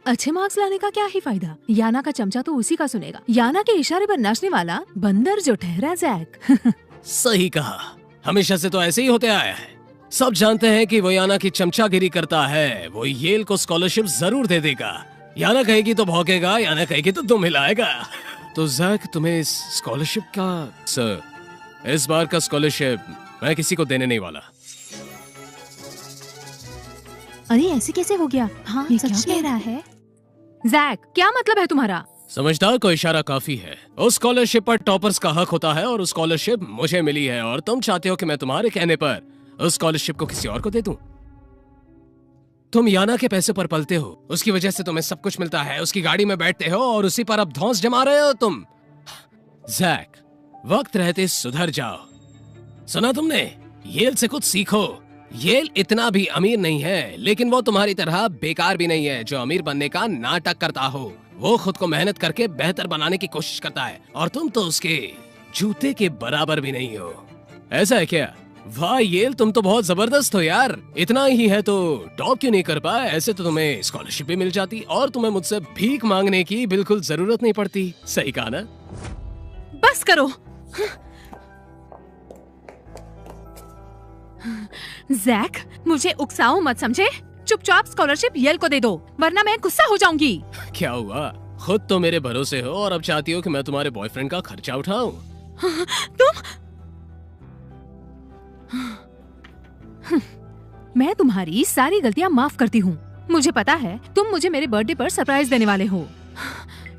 अच्छे मार्क्स लाने का क्या ही फायदा? याना का चमचा तो उसी का सुनेगा। याना के इशारे पर नाचने वाला बंदर जो ठहरा जैक। सही कहा, हमेशा से तो ऐसे ही होते आया है। सब जानते हैं कि वो याना की चमचागिरी करता है। वो येल को स्कॉलरशिप जरूर दे देगा। याना कहेगी तो भौंकेगा, याना कहेगी तो दुम हिलाएगा। तो जैक, तुम्हें इस स्कॉलरशिप का? सर, इस बार का स्कॉलरशिप मैं किसी को देने नहीं वाला। अरे ऐसे कैसे हो गया? हाँ, ये सच कह रहा है। जैक, क्या मतलब है तुम्हारा? समझदार को इशारा काफी है। उस स्कॉलरशिप पर टॉपर्स का हक होता है और उस स्कॉलरशिप मुझे मिली है और तुम चाहते हो कि मैं तुम्हारे कहने पर उस स्कॉलरशिप को किसी और को दे दूं। तुम याना के पैसे पर पलते हो, उसकी वजह से तुम्हें सब कुछ मिलता है, उसकी गाड़ी में बैठते हो और उसी पर अब धौंस जमा रहे हो तुम। जैक, वक्त रहते सुधर जाओ। सुना तुमने? येल से कुछ सीखो। येल इतना भी अमीर नहीं है, लेकिन वो तुम्हारी तरह बेकार भी नहीं है जो अमीर बनने का नाटक करता हो। वो खुद को मेहनत करके बेहतर बनाने की कोशिश करता है और तुम तो उसके जूते के बराबर भी नहीं हो। ऐसा है क्या? वाह येल, तुम तो बहुत जबरदस्त हो यार। इतना ही है तो टॉप क्यों नहीं कर पाए? ऐसे तो तुम्हें स्कॉलरशिप भी मिल जाती और तुम्हें मुझसे भीख मांगने की बिल्कुल जरूरत नहीं पड़ती। सही कहा ना? बस करो। जैक, मुझे उकसाओ मत, समझे? चुपचाप स्कॉलरशिप येल को दे दो, वरना मैं गुस्सा हो जाऊंगी। क्या हुआ? खुद तो मेरे भरोसे हो और अब चाहती हो कि मैं तुम्हारे बॉयफ्रेंड का खर्चा उठाऊं? तुम मैं तुम्हारी सारी गलतियां माफ करती हूँ। मुझे पता है तुम मुझे मेरे बर्थडे पर सरप्राइज देने वाले हो,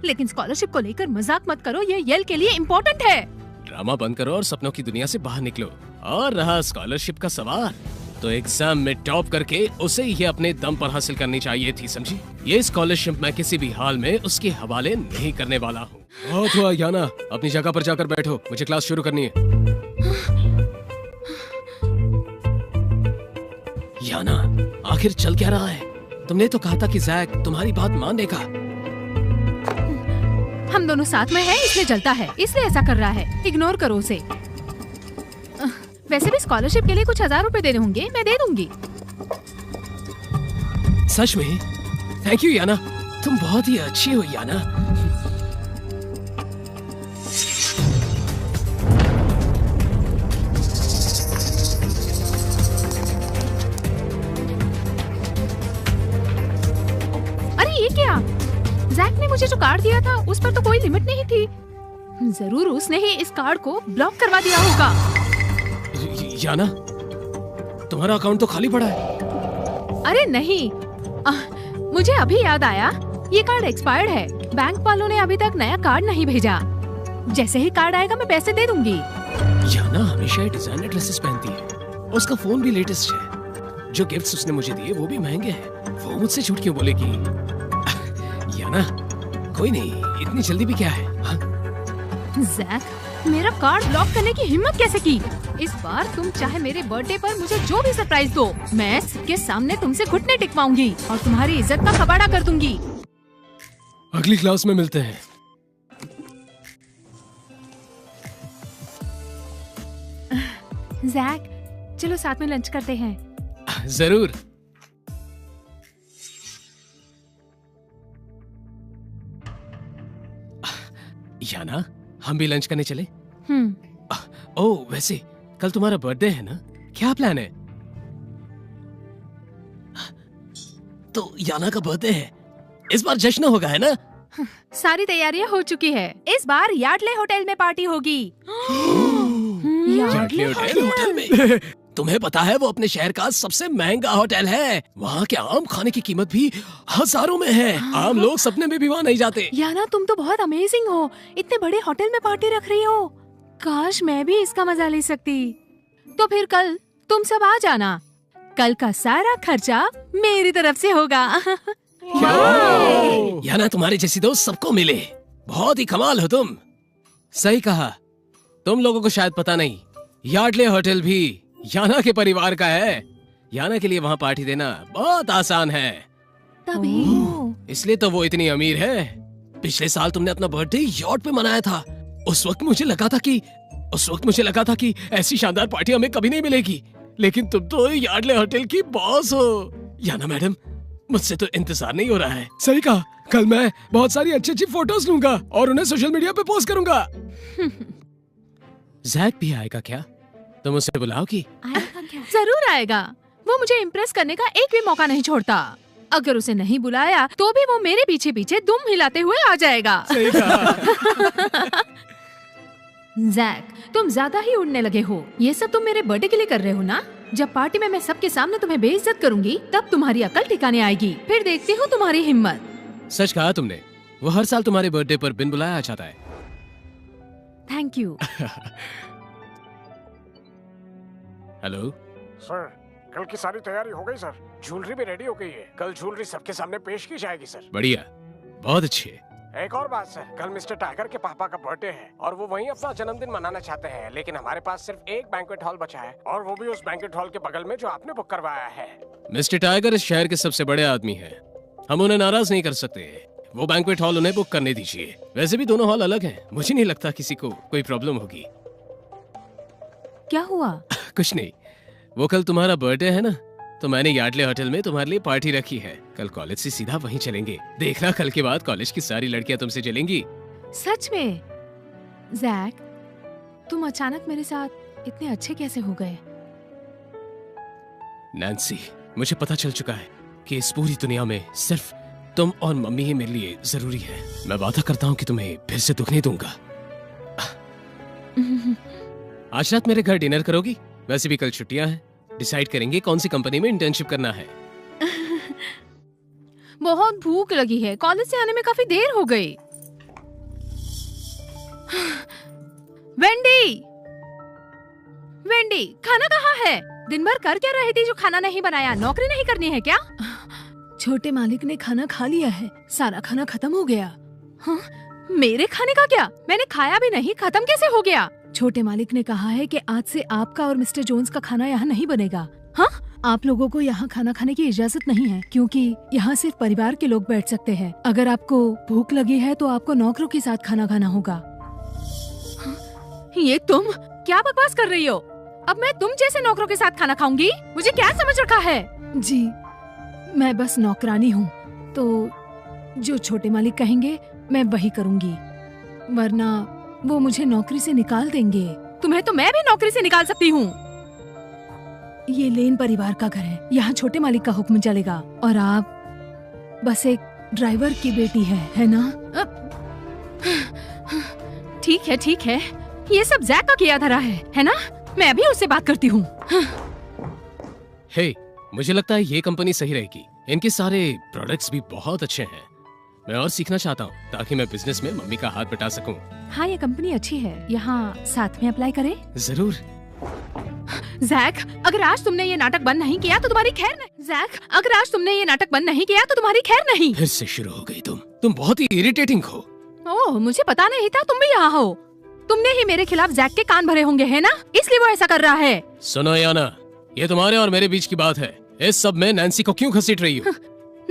लेकिन स्कॉलरशिप को लेकर मजाक मत करो, ये येल के लिए इम्पोर्टेंट है। ड्रामा बंद करो और सपनों की दुनिया से बाहर निकलो। और रहा स्कॉलरशिप का सवाल, तो एग्जाम में टॉप करके उसे ये अपने दम पर हासिल करनी चाहिए थी, समझी? ये स्कॉलरशिप मैं किसी भी हाल में उसके हवाले नहीं करने वाला हूँ। बहुत हुआ याना, अपनी जगह पर जाकर बैठो, मुझे क्लास शुरू करनी है। याना, आखिर चल क्या रहा है? तुमने तो कहा था कि जैक तुम्हारी बात मानेगा। हम दोनों साथ में हैं, इसलिए जलता है, इसलिए ऐसा कर रहा है। इग्नोर करो उसे। वैसे भी स्कॉलरशिप के लिए कुछ 1000 रुपए देने होंगे, मैं दे दूंगी। सच में? थैंक यू याना, तुम बहुत ही अच्छी हो याना। अरे ये क्या? जैक ने मुझे जो कार्ड दिया था उस पर तो कोई लिमिट नहीं थी। जरूर उसने ही इस कार्ड को ब्लॉक करवा दिया होगा। याना, तुम्हारा अकाउंट तो खाली पड़ा है। अरे नहीं, मुझे अभी याद आया, ये कार्ड एक्सपायर्ड है। बैंक वालों ने अभी तक नया कार्ड नहीं भेजा। जैसे ही कार्ड आएगा मैं पैसे दे दूंगी। याना हमेशा ही डिजाइनर ड्रेसेस पहनती है। उसका फोन भी लेटेस्ट है। जो गिफ्ट्स उसने मुझे दिए वो भी महंगे हैं। वो मुझसे झूठ क्यों बोलेगी? याना, कोई नहीं, इतनी जल्दी भी क्या है? हाँ? जैक, मेरा कार्ड ब्लॉक करने की हिम्मत कैसे की? इस बार तुम चाहे मेरे बर्थडे पर मुझे जो भी सरप्राइज दो, मैं सबके सामने तुमसे घुटने टिकवाऊंगी और तुम्हारी इज्जत का कबाड़ा कर दूंगी। अगली क्लास में मिलते हैं। जैक, चलो साथ में लंच करते हैं। जरूर। याना, हम भी लंच करने चले? ओह, वैसे कल तुम्हारा बर्थडे है ना? क्या प्लान है? तो याना का बर्थडे है, इस बार जश्न होगा, है ना? सारी तैयारियां हो चुकी है। इस बार यार्डले होटल में पार्टी होगी। यार्डले होटल में? तुम्हें पता है वो अपने शहर का सबसे महंगा होटल है। वहाँ के आम खाने की कीमत भी हजारों में है। आम लोग सपने में भी वहाँ नहीं जाते। याना, तुम तो बहुत अमेजिंग हो, इतने बड़े होटल में पार्टी रख रही हो। काश मैं भी इसका मजा ले सकती। तो फिर कल तुम सब आ जाना। कल का सारा खर्चा मेरी तरफ से होगा। याना, तुम्हारे जैसी दोस्त सबको मिले। बहुत ही कमाल हो तुम। सही कहा। तुम लोगों को शायद पता नहीं, यार्डले होटल भी याना के परिवार का है। याना के लिए वहाँ पार्टी देना बहुत आसान है। तभी इसलिए तो वो इतनी अमीर है। पिछले साल तुमने अपना बर्थडे यॉट पे मनाया था। उस वक्त मुझे लगा था कि ऐसी शानदार पार्टी हमें कभी नहीं मिलेगी, लेकिन तुम तो यार्डले होटल की बॉस हो। याना मैडम, मुझसे तो इंतजार नहीं हो रहा है। सही कहा। कल मैं बहुत सारी अच्छी फोटोज लूंगा और उन्हें सोशल मीडिया पे पोस्ट करूंगा। जैक भी आएगा क्या? तुम उसे बुलाओगी? जरूर आएगा। वो मुझे इम्प्रेस करने का एक भी मौका नहीं छोड़ता। अगर उसे नहीं बुलाया तो भी वो मेरे पीछे पीछे दुम हिलाते हुए आ जाएगा। सही कहा। जैक, तुम ज्यादा ही उड़ने लगे हो। ये सब तुम मेरे बर्थडे के लिए कर रहे हो ना? जब पार्टी में मैं सबके सामने तुम्हें बेइज्जत करूंगी तब तुम्हारी अकल ठिकाने आएगी। फिर देखती हूँ तुम्हारी हिम्मत। सच कहा तुमने, वो हर साल तुम्हारे बर्थडे पर बिन बुलाया आ जाता है। Thank you. हेलो सर, कल की सारी तैयारी हो गई सर। ज्वेलरी भी रेडी हो गई है। कल ज्वेलरी सबके सामने पेश की जाएगी सर। बढ़िया, बहुत अच्छे। एक और बात सर, कल मिस्टर टाइगर के पापा का बर्थडे है और वो वहीं अपना जन्मदिन मनाना चाहते हैं, लेकिन हमारे पास सिर्फ एक बैंक्वेट हॉल बचा है और वो भी उस बैंक्वेट हॉल के बगल में जो आपने बुक करवाया है। मिस्टर टाइगर इस शहर के सबसे बड़े आदमी हैं। हम उन्हें नाराज नहीं कर सकते। वो बैंक्वेट हॉल उन्हें बुक करने दीजिए। वैसे भी दोनों हॉल अलग हैं। मुझे नहीं लगता किसी को कोई प्रॉब्लम होगी। क्या हुआ? कुछ नहीं, वो कल तुम्हारा बर्थडे है ना, तो मैंने यार्डले होटल में तुम्हारे लिए पार्टी रखी है। कल कॉलेज से सीधा वहीं चलेंगे। देखना, कल के बाद कॉलेज की सारी लड़कियां तुमसे चलेंगी। सच में? जैक, तुम अचानक मेरे साथ इतने अच्छे कैसे हो गए? नैन्सी, मुझे पता चल चुका है कि इस पूरी दुनिया में सिर्फ तुम और मम्मी ही मेरे लिए जरूरी है। मैं वादा करता हूँ कि तुम्हें फिर से दुख नहीं दूंगा। आज रात मेरे घर डिनर करोगी? वैसे भी कल छुट्टियां हैं। डिसाइड करेंगे कौन सी कंपनी में इंटर्नशिप करना है। बहुत भूख लगी है। कॉलेज से आने में काफी देर हो गई। वेंडी, वेंडी, खाना कहाँ है? दिन भर कर क्या रही थी जो खाना नहीं बनाया? नौकरी नहीं करनी है क्या? छोटे मालिक ने खाना खा लिया है। सारा खाना खत्म हो गया। हाँ? मेरे खाने का क्या? मैंने खाया भी नहीं, खत्म कैसे हो गया? छोटे मालिक ने कहा है कि आज से आपका और मिस्टर जोन्स का खाना यहाँ नहीं बनेगा। हाँ? आप लोगों को यहाँ खाना खाने की इजाजत नहीं है, क्योंकि यहाँ सिर्फ परिवार के लोग बैठ सकते हैं। अगर आपको भूख लगी है तो आपको नौकरों के साथ खाना खाना होगा। हाँ? ये तुम क्या बकवास कर रही हो? अब मैं तुम जैसे नौकरों के साथ खाना खाऊंगी? मुझे क्या समझ रखा है? जी, मैं बस नौकरानी हूँ, तो जो छोटे मालिक कहेंगे मैं वही करूँगी, वरना वो मुझे नौकरी से निकाल देंगे। तुम्हें तो मैं भी नौकरी से निकाल सकती हूँ। ये लेन परिवार का घर है, यहाँ छोटे मालिक का हुक्म चलेगा और आप बस एक ड्राइवर की बेटी है ना? ठीक है, ठीक है, ये सब जैक का किया धरा है ना? मैं भी उससे बात करती हूँ। हे, मुझे लगता है ये कंपनी सही रहेगी। इनके सारे प्रोडक्ट्स भी बहुत अच्छे हैं। मैं और सीखना चाहता हूँ ताकि मैं बिजनेस में मम्मी का हाथ बटा सकूं। हाँ, ये कंपनी अच्छी है। यहाँ साथ में अप्लाई करें? जरूर। जैक, अगर आज तुमने ये नाटक बंद नहीं किया तो तुम्हारी खैर नहीं। जैक, अगर आज तुमने ये नाटक बंद नहीं किया तो तुम्हारी खैर नहीं। फिर से शुरू हो गई तुम बहुत ही इरिटेटिंग हो। ओह, मुझे पता नहीं था तुम भी यहाँ हो। तुमने ही मेरे खिलाफ जैक के कान भरे होंगे, है ना? इसलिए वो ऐसा कर रहा है। सुनो याना, ये तुम्हारे और मेरे बीच की बात है। इस सब में नैन्सी को क्यों घसीट रही हो?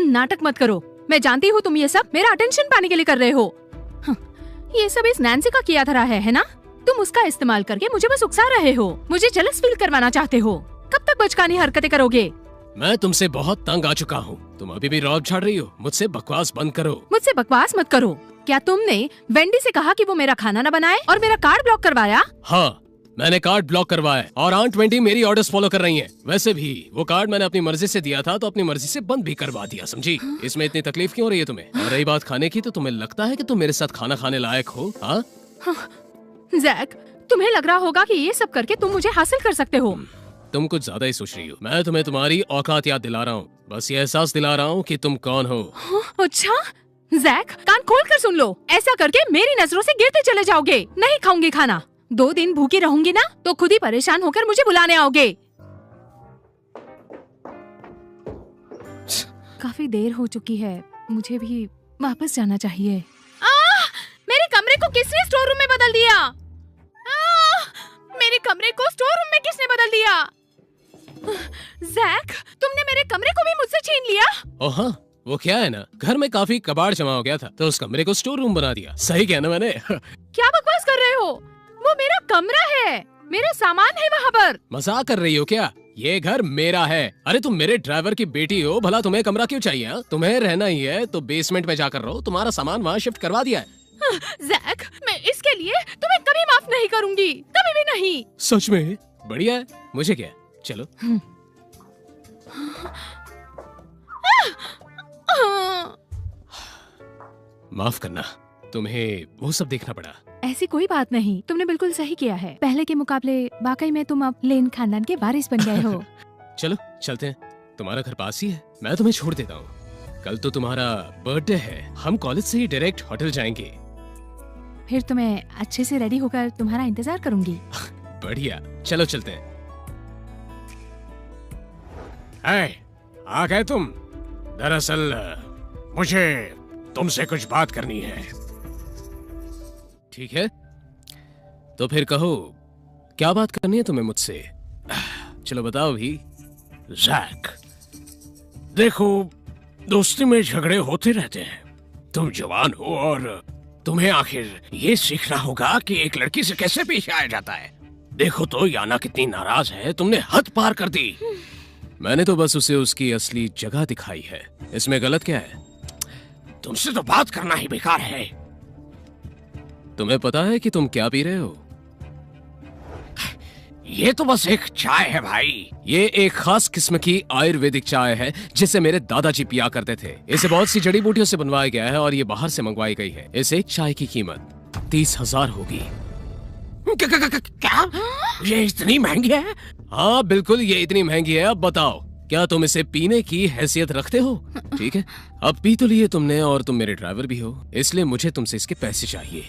नाटक मत करो। मैं जानती हूँ तुम ये सब मेरा अटेंशन पाने के लिए कर रहे हो। ये सब इस नैन्सी का किया धरा है ना? तुम उसका इस्तेमाल करके मुझे बस उकसा रहे हो। मुझे जेलस फील करवाना चाहते हो। कब तक बचकानी हरकतें करोगे? मैं तुमसे बहुत तंग आ चुका हूँ। तुम अभी भी रौब झाड़ रही हो। मुझसे बकवास बंद करो। मुझसे बकवास मत करो। क्या तुमने वेंडी से कहा कि वो मेरा खाना न बनाए और मेरा कार्ड ब्लॉक करवाया? हाँ, मैंने कार्ड ब्लॉक करवाया और आंट वेंडी मेरी ऑर्डर्स फॉलो कर रही हैं। वैसे भी वो कार्ड मैंने अपनी मर्जी से दिया था, तो अपनी मर्जी से बंद भी करवा दिया, समझी? इसमें इतनी तकलीफ क्यों हो रही है तुम्हें? और रही बात खाने की, तो तुम्हें लगता है कि तुम मेरे साथ खाना खाने लायक हो? हाँ? जैक, तुम्हें लग रहा होगा कि ये सब करके तुम मुझे हासिल कर सकते हो। तुम कुछ ज्यादा ही सोच रही हो। मैं तुम्हें तुम्हारी औकात याद दिला रहा हूँ। बस ये एहसास दिला रहा हूँ कि तुम कौन हो। अच्छा, जैक, कान खोल कर सुन लो। ऐसा करके मेरी नजरों से गिरते चले जाओगे। नहीं खाऊंगी खाना। 2 दिन भूखी रहूंगी ना, तो खुद ही परेशान होकर मुझे बुलाने आओगे। काफी देर हो चुकी है, मुझे भी वापस जाना चाहिए। मेरे कमरे को किसने स्टोर रूम में बदल दिया? मेरे कमरे को स्टोर रूम में किसने बदल दिया? जैक, तुमने मेरे कमरे को भी मुझसे छीन लिया। ओह हाँ, वो क्या है ना, घर में काफी कबाड़ जमा हो गया था, तो उस कमरे को स्टोर रूम बना दिया। सही क्या ना मैंने? क्या बकवास कर रहे हो? वो मेरा कमरा है, मेरा सामान है वहाँ पर। मजाक कर रही हो क्या? ये घर मेरा है। अरे तुम मेरे ड्राइवर की बेटी हो, भला तुम्हें कमरा क्यों चाहिए? हा? तुम्हें रहना ही है तो बेसमेंट में जाकर रहो। तुम्हारा सामान वहाँ शिफ्ट करवा दिया है। जैक, मैं इसके लिए तुम्हें कभी माफ नहीं करूंगी, कभी भी नहीं। सच में? बढ़िया है, मुझे क्या, चलो। हाँ। माफ करना, तुम्हें वो सब देखना पड़ा। ऐसी कोई बात नहीं, तुमने बिल्कुल सही किया है। पहले के मुकाबले वाकई में तुम अब लेन खानदान के वारिस बन गए हो। चलो चलते हैं, तुम्हारा घर पास ही है, मैं तुम्हें छोड़ देता हूँ। कल तो तुम्हारा बर्थडे है, हम कॉलेज से ही डायरेक्ट होटल जाएंगे। फिर तुम्हें अच्छे से रेडी होकर तुम्हारा इंतजार करूंगी। बढ़िया, चलो चलते हैं। आ गए तुम? दरअसल मुझे तुमसे कुछ बात करनी है। ठीक है, तो फिर कहो, क्या बात करनी है तुम्हें मुझसे? चलो बताओ भी। जैक, देखो, दोस्ती में झगड़े होते रहते हैं। तुम जवान हो और तुम्हें आखिर ये सीखना होगा कि एक लड़की से कैसे पेश आया जाता है। देखो तो याना कितनी नाराज है, तुमने हद पार कर दी। मैंने तो बस उसे उसकी असली जगह दिखाई है, इसमें गलत क्या है? तुमसे तो बात करना ही बेकार है। तुम्हें पता है कि तुम क्या पी रहे हो? ये तो बस एक चाय है भाई। ये एक खास किस्म की आयुर्वेदिक चाय है जिसे मेरे दादाजी पिया करते थे। इसे बहुत सी जड़ी बूटियों से बनवाया गया है और ये बाहर से मंगवाई गई है। इसे चाय की कीमत 30,000 होगी। क्या? ये इतनी महंगी है? हाँ बिल्कुल, ये इतनी महंगी है। अब बताओ, क्या तुम इसे पीने की हैसियत रखते हो? ठीक है, अब पी तो लिए तुमने और तुम मेरे ड्राइवर भी हो, इसलिए मुझे तुमसे इसके पैसे चाहिए।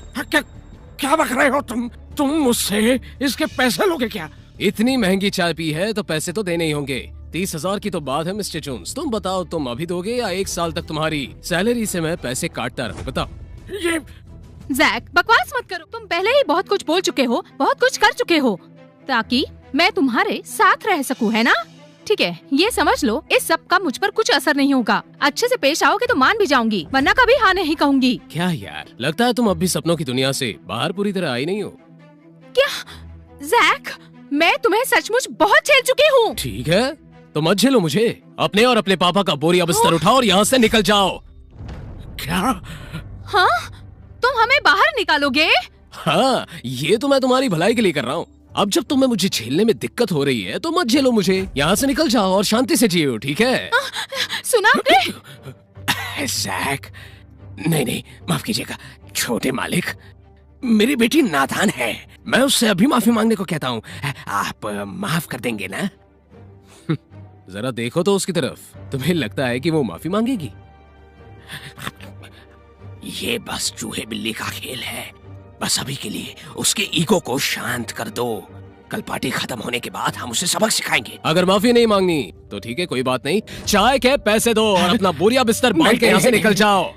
क्या बक रहे हो तुम मुझसे इसके पैसे लोगे क्या? इतनी महंगी चाय पी है तो पैसे तो देने ही होंगे। 30,000 की तो बात है मिस्टर जोन्स। तुम बताओ, तुम अभी दोगे या 1 साल तक तुम्हारी सैलरी से मैं पैसे काटता रहूं? बताओ। ये जैक, बकवास मत करो। तुम पहले ही बहुत कुछ बोल चुके हो, बहुत कुछ कर चुके हो, ताकि मैं तुम्हारे साथ रह सकूं, है ना? ठीक है, ये समझ लो, इस सब का मुझ पर कुछ असर नहीं होगा। अच्छे से पेश आओगे तो मान भी जाऊंगी, वरना कभी हाँ नहीं कहूंगी। क्या यार, लगता है तुम अब भी सपनों की दुनिया से बाहर पूरी तरह आई नहीं हो। क्या? जैक, मैं तुम्हें सचमुच बहुत झेल चुकी हूँ। ठीक है, तो मत झेलो मुझे। अपने और अपने पापा का बोरिया बिस्तर उठाओ और यहाँ से निकल जाओ। क्या? हाँ, तुम हमें बाहर निकालोगे? हाँ, ये तो मैं तुम्हारी भलाई के लिए कर रहा हूँ। अब जब तुम्हें मुझे झेलने में दिक्कत हो रही है तो मत झेलो मुझे, यहाँ से निकल जाओ और शांति से जियो, ठीक है? सुना आपने? जैक, नहीं, माफ कीजिएगा छोटे मालिक, मेरी बेटी नादान है। मैं उससे अभी माफी मांगने को कहता हूँ। आप माफ कर देंगे ना? जरा देखो तो उसकी तरफ, तुम्हें लगता है कि वो माफी मांगेगी? ये बस चूहे बिल्ली का खेल है। बस अभी के लिए उसके ईगो को शांत कर दो। कल पार्टी खत्म होने के बाद हम उसे सबक सिखाएंगे। अगर माफी नहीं मांगनी तो ठीक है, कोई बात नहीं। चाय के पैसे दो और अपना बोरिया बिस्तर बांध के यहाँ से निकल जाओ।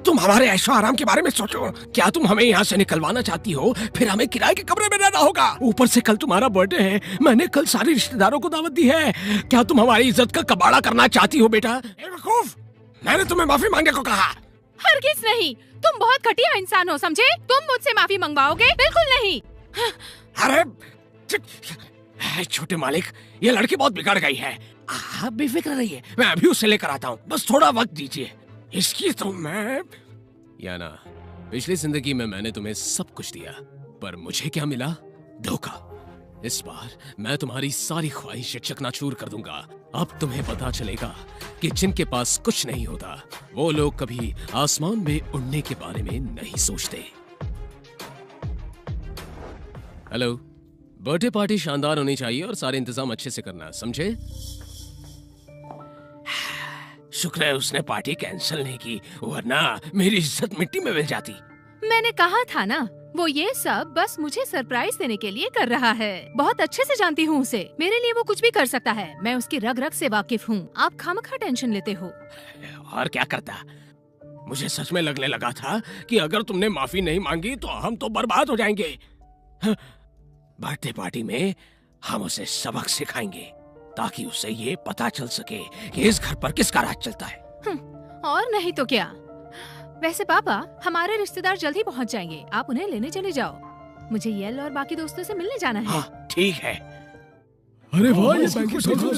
तुम हमारे ऐशो आराम के बारे में सोचो। क्या तुम हमें यहाँ से निकलवाना चाहती हो? फिर हमें किराए के कमरे में रहना होगा। ऊपर से कल तुम्हारा बर्थडे है, मैंने कल सारे रिश्तेदारों को दावत दी है। क्या तुम हमारी इज्जत का कबाड़ा करना चाहती हो बेटा? बेवकूफ, मैंने तुम्हें माफी मांगने को कहा। हरगिज नहीं, तुम बहुत घटिया इंसान हो, समझे? तुम मुझसे माफी मंगवाओगे? बिल्कुल नहीं। अरे छोटे मालिक, ये लड़की बहुत बिगड़ गई है। आप बेफिक्र रहिए, मैं अभी उसे लेकर आता हूँ। बस थोड़ा वक्त दीजिए। इसकी तो मैं... याना, पिछली जिंदगी में मैंने तुम्हें सब कुछ दिया, पर मुझे क्या मिला? धोखा। इस बार मैं तुम्हारी सारी ख्वाहिशें चकनाचूर कर दूंगा। अब तुम्हें पता चलेगा कि जिनके पास कुछ नहीं होता वो लोग कभी आसमान में उड़ने के बारे में नहीं सोचते। हेलो, बर्थडे पार्टी शानदार होनी चाहिए और सारे इंतजाम अच्छे से करना, समझे? शुक्र है उसने पार्टी कैंसिल नहीं की, वरना मेरी इज्जत मिट्टी में मिल जाती। मैंने कहा था ना, वो ये सब बस मुझे सरप्राइज देने के लिए कर रहा है। बहुत अच्छे से जानती हूँ उसे, मेरे लिए वो कुछ भी कर सकता है। मैं उसकी रग रग से वाकिफ हूँ। आप खामखा टेंशन लेते हो। और क्या करता? मुझे सच में लगने लगा था कि अगर तुमने माफी नहीं मांगी तो हम तो बर्बाद हो जाएंगे। बर्थडे पार्टी में हम उसे सबक सिखाएंगे ताकि उसे ये पता चल सके कि इस घर पर किसका राज चलता है। और नहीं तो क्या। वैसे पापा, हमारे रिश्तेदार जल्दी पहुंच जाएंगे, आप उन्हें लेने चले जाओ। मुझे येल और बाकी दोस्तों से मिलने जाना है। हाँ, ठीक है। अरे वाह, ये बैंकेट देखो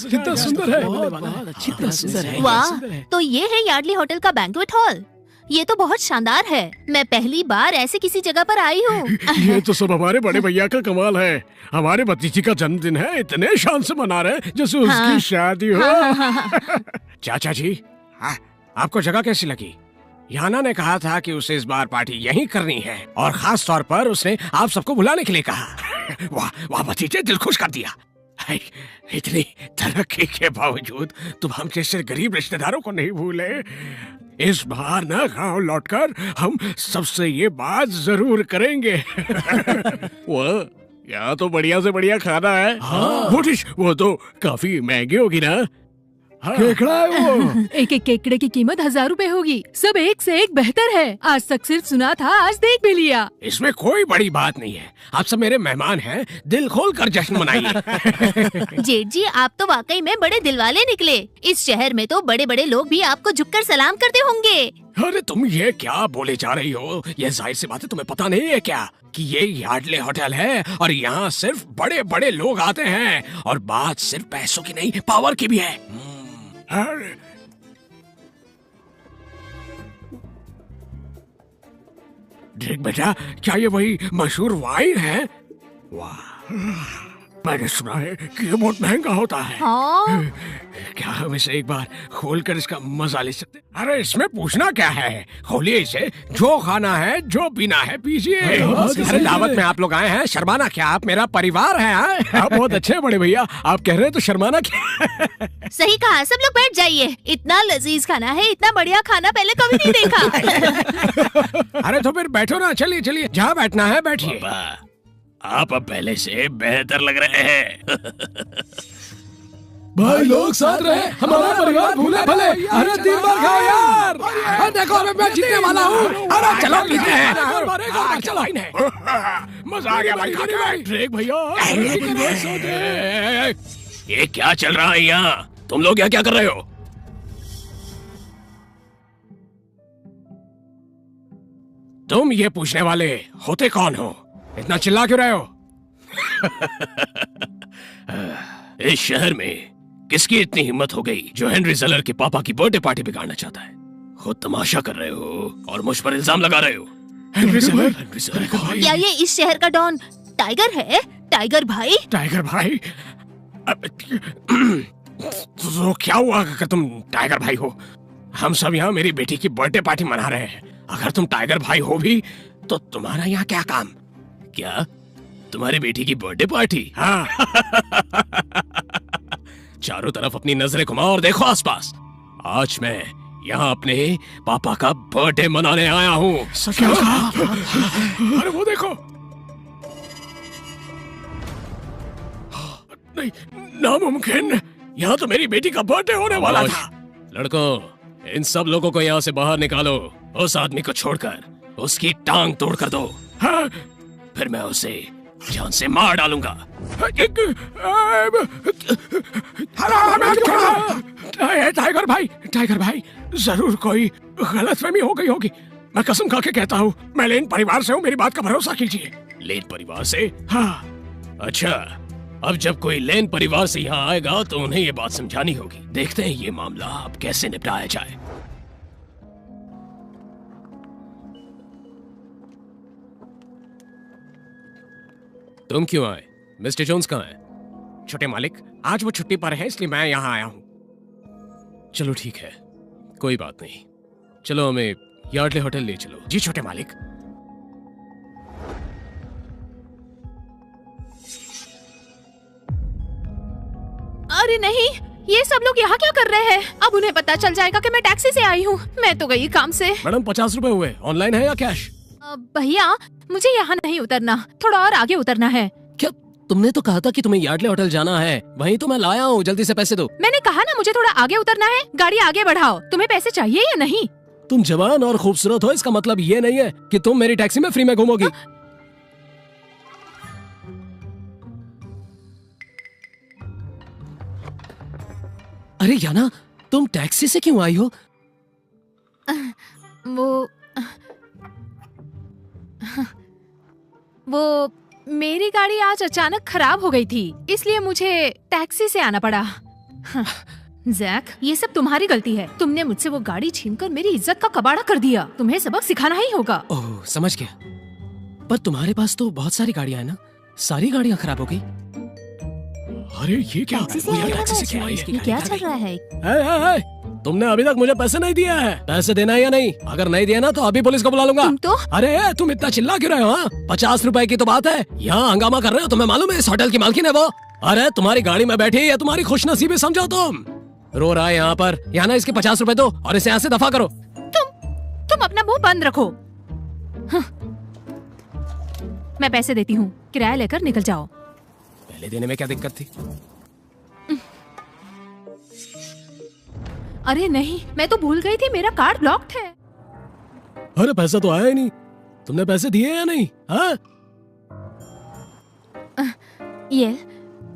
कितना सुंदर है। कितना सुंदर है। वाह, तो ये है यार्डली होटल का बैंक्वेट हॉल। ये तो बहुत शानदार है। मैं पहली बार ऐसे किसी जगह पर आई हूँ। ये तो सब हमारे बड़े भैया का कमाल है। हमारे भतीजी का जन्मदिन है, इतने शान से मना रहे जैसे उसकी शादी हो। चाचा जी, आपको जगह कैसी लगी? याना ने कहा था कि उसे इस बार पार्टी यहीं करनी है और खास तौर पर उसने आप सबको बुलाने के लिए कहा। वाह वाह भतीजे, दिल खुश कर दिया। हाय, इतनी तरक्की के बावजूद तुम हम जैसे गरीब रिश्तेदारों को नहीं भूले। इस बार ना गांव लौटकर हम सबसे ये बात जरूर करेंगे। वो यहाँ तो बढ़िया से बढ़िया खाना है। हाँ। वो डिश वो तो काफी महंगी होगी ना। हाँ। केकड़ा है वो। एक एक केकड़े की कीमत 1000 रुपए होगी। सब एक से एक बेहतर है। आज तक सिर्फ सुना था, आज देख भी लिया। इसमें कोई बड़ी बात नहीं है। आप सब मेरे मेहमान हैं, दिल खोल कर जश्न मनाइए। जेठ जी, आप तो वाकई में बड़े दिलवाले निकले। इस शहर में तो बड़े बड़े लोग भी आपको झुककर सलाम करते होंगे। अरे तुम ये क्या बोले जा रही हो? ये जाहिर सी बात है, तुम्हें पता नहीं है क्या कि ये यार्डले होटल है और यहाँ सिर्फ बड़े बड़े लोग आते हैं। और बात सिर्फ पैसों की नहीं, पावर की भी है। देख बेटा, क्या ये वही मशहूर वाइन है? वाह, मैंने सुना है कि ये बहुत महंगा होता है। हाँ। क्या हम इसे एक बार खोलकर इसका मजा ले सकते? अरे इसमें पूछना क्या है, खोलिए इसे। जो खाना है, जो पीना है, पीजिए। अरे दावत में आप लोग आए हैं, शर्माना क्या? आप मेरा परिवार है। आप बहुत अच्छे बड़े भैया, आप कह रहे हैं तो शर्माना क्या? सही कहा, सब लोग बैठ जाइए। इतना लजीज खाना है, इतना बढ़िया खाना पहले कभी नहीं देखा। अरे तो फिर बैठो ना, चलिए चलिए, जहाँ बैठना है बैठिए। आप अब पहले से बेहतर लग रहे हैं। भाई लोग साथ रहे, हमारा परिवार भूले भले। अरे 3 बार खाओ यार। अरे देखो मैं जीतने वाला हूँ। अरे चलो पीते हैं। चलो मजा आ गया भाई खाने में। ड्रेक भैया, ये क्या चल रहा है यहाँ? तुम लोग यहाँ क्या कर रहे हो? तुम ये पूछने वाले होते कौन हो? इतना चिल्ला क्यों रहे हो? इस शहर में किसकी इतनी हिम्मत हो गई जो हेनरी ज़ेलर के पापा की बर्थडे पार्टी बिगाड़ना चाहता है? खुद तमाशा कर रहे हो और मुझ पर इल्जाम लगा रहे हो। हेनरी ज़ेलर? क्या ये इस शहर का डॉन टाइगर है? टाइगर भाई? टाइगर भाई? तो क्या हुआ अगर तुम टाइगर भाई हो? हम सब यहाँ मेरी बेटी की बर्थडे पार्टी मना रहे हैं। अगर तुम टाइगर भाई हो भी तो तुम्हारा यहाँ क्या काम? क्या तुम्हारी बेटी की बर्थडे पार्टी? हाँ। चारों तरफ अपनी नजरें घुमाओ और देखो आसपास। आज मैं यहाँ अपने पापा का बर्थडे मनाने आया हूँ। क्या कहा? अरे वो देखो। नहीं, नामुमकिन। यहाँ तो मेरी बेटी का बर्थडे होने वाला था। लड़कों, इन सब लोगों को यहाँ से बाहर निकालो। उस आदमी को छोड़कर उसकी टांग तोड़ कर दो। हाँ? फिर मैं उसे जान से मार डालूंगा। टाइगर भाई, जरूर कोई गलतफहमी हो गई होगी। मैं कसम खा के कहता हूँ, मैं लेन परिवार से हूँ, मेरी बात का भरोसा कीजिए। लेन परिवार से? हाँ। अच्छा, अब जब कोई लेन परिवार से यहाँ आएगा तो उन्हें ये बात समझानी होगी। देखते हैं ये मामला अब कैसे निपटाया जाए। तुम क्यों आए? मिस्टर जोन्स कहाँ है? छोटे मालिक, आज वो छुट्टी पर है, इसलिए मैं यहाँ आया हूँ। चलो ठीक है, कोई बात नहीं। चलो हमें यार्डले होटल ले चलो। जी छोटे मालिक। अरे नहीं, ये सब लोग यहाँ क्या कर रहे हैं? अब उन्हें पता चल जाएगा कि मैं टैक्सी से आई हूँ। मैं तो गई काम से। मैडम 50 रुपए हुए। ऑनलाइन है या कैश? भैया, मुझे यहाँ नहीं उतरना, थोड़ा और आगे उतरना है। क्या तुमने तो कहा था कि तुम्हें यार्डले होटल जाना है? वहीं तो मैं लाया हूँ, जल्दी से पैसे दो। मैंने कहा ना मुझे थोड़ा आगे उतरना है। गाड़ी आगे बढ़ाओ। तुम्हें पैसे चाहिए या नहीं? तुम जवान और खूबसूरत हो, इसका मतलब ये नहीं है कि तुम मेरी टैक्सी में फ्री में घूमोगी। अरे याना, तुम टैक्सी से क्यों आई हो? वो मेरी गाड़ी आज अचानक खराब हो गई थी, इसलिए मुझे टैक्सी से आना पड़ा। जैक, ये सब तुम्हारी गलती है। तुमने मुझसे वो गाड़ी छीनकर मेरी इज्जत का कबाड़ा कर दिया। तुम्हें सबक सिखाना ही होगा। ओह, समझ गया। पर तुम्हारे पास तो बहुत सारी गाड़ियां हैं ना? सारी गाड़ियां खराब हो गई। अरे ये क्या? टैक्सी से टैक्सी से क्यों आई है? ये क्या चल रहा है? तुमने अभी तक मुझे पैसे नहीं दिए हैं। पैसे देना है या नहीं? अगर नहीं दिया ना तो अभी पुलिस को बुला लूंगा। तुम तो अरे तुम इतना चिल्ला क्यों रहे हो? हाँ 50 रुपए की तो बात है, यहाँ हंगामा कर रहे हो। तुम्हें मालूम है इस होटल की मालकिन है वो। अरे तुम्हारी गाड़ी में बैठी है, तुम्हारी खुशनसीबी समझो तुम। रो रहा है यहाँ पर। यहाँ ना इसके 50 रुपए दो और इसे यहाँ से दफा करो। तुम अपना मुंह बंद रखो। हाँ। मैं पैसे देती हूँ, किराया लेकर निकल जाओ। पहले देने में क्या दिक्कत थी? अरे नहीं, मैं तो भूल गई थी मेरा कार्ड ब्लॉक्ड है। अरे पैसा तो आया ही नहीं। तुमने पैसे दिए या नहीं? हाँ ये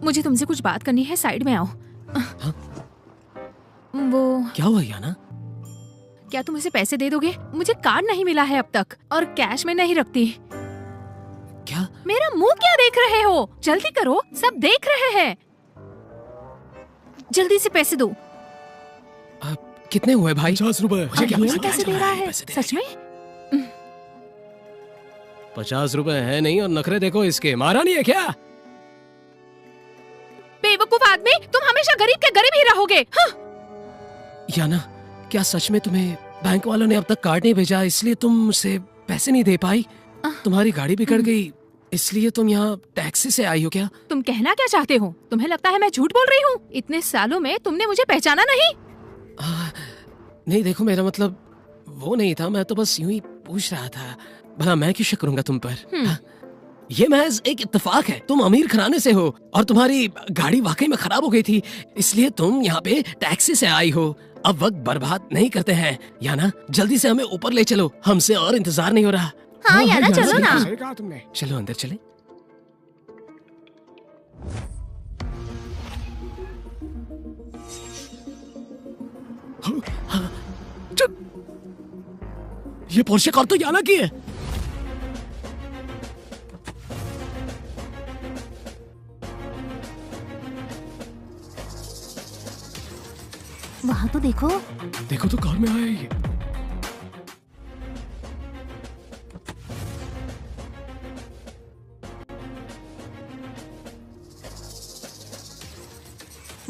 मुझे तुमसे कुछ बात करनी है, साइड में आओ। हाँ? वो क्या हुआ याना? क्या तुम इसे पैसे दे दोगे? मुझे कार्ड नहीं मिला है अब तक और कैश में नहीं रखती। क्या? मेरा मुंह क्या देख रहे हो? जल्दी करो, सब देख रहे हैं। जल्दी से पैसे दो। कितने हुए भाई? 50 रुपए। मुझे क्या ये पता कैसे दे रहा है? सच में? 50 रुपए है नहीं और नखरे देखो इसके। मारा नहीं है क्या? बेवकूफ आदमी, तुम हमेशा गरीब के गरीब ही रहोगे। हाँ। याना, क्या सच में तुम्हें बैंक वालों ने अब तक कार्ड नहीं भेजा इसलिए तुम मुझसे पैसे नहीं दे पाई? तुम्हारी गाड़ी बिगड़ गई इसलिए तुम यहाँ टैक्सी से आई हो क्या? तुम कहना क्या चाहते हो? तुम्हें लगता है मैं झूठ बोल रही हूँ? इतने सालों में तुमने मुझे पहचाना नहीं? नहीं देखो, मेरा मतलब वो नहीं था। मैं तो बस यूं ही पूछ रहा था। भला मैं क्यों शक करूंगा तुम पर? हाँ? ये महज एक इत्तेफाक है। तुम अमीर घराने से हो और तुम्हारी गाड़ी वाकई में खराब हो गई थी इसलिए तुम यहाँ पे टैक्सी से आई हो। अब वक्त बर्बाद नहीं करते हैं याना, जल्दी से हमें ऊपर ले चलो, हमसे और इंतजार नहीं हो रहा। हाँ याना, चलो ना। सही कहा तुमने। चलो अंदर चले। ये पोर्शे कार तो याना की है। वहाँ तो देखो। देखो तो कार में आया ये।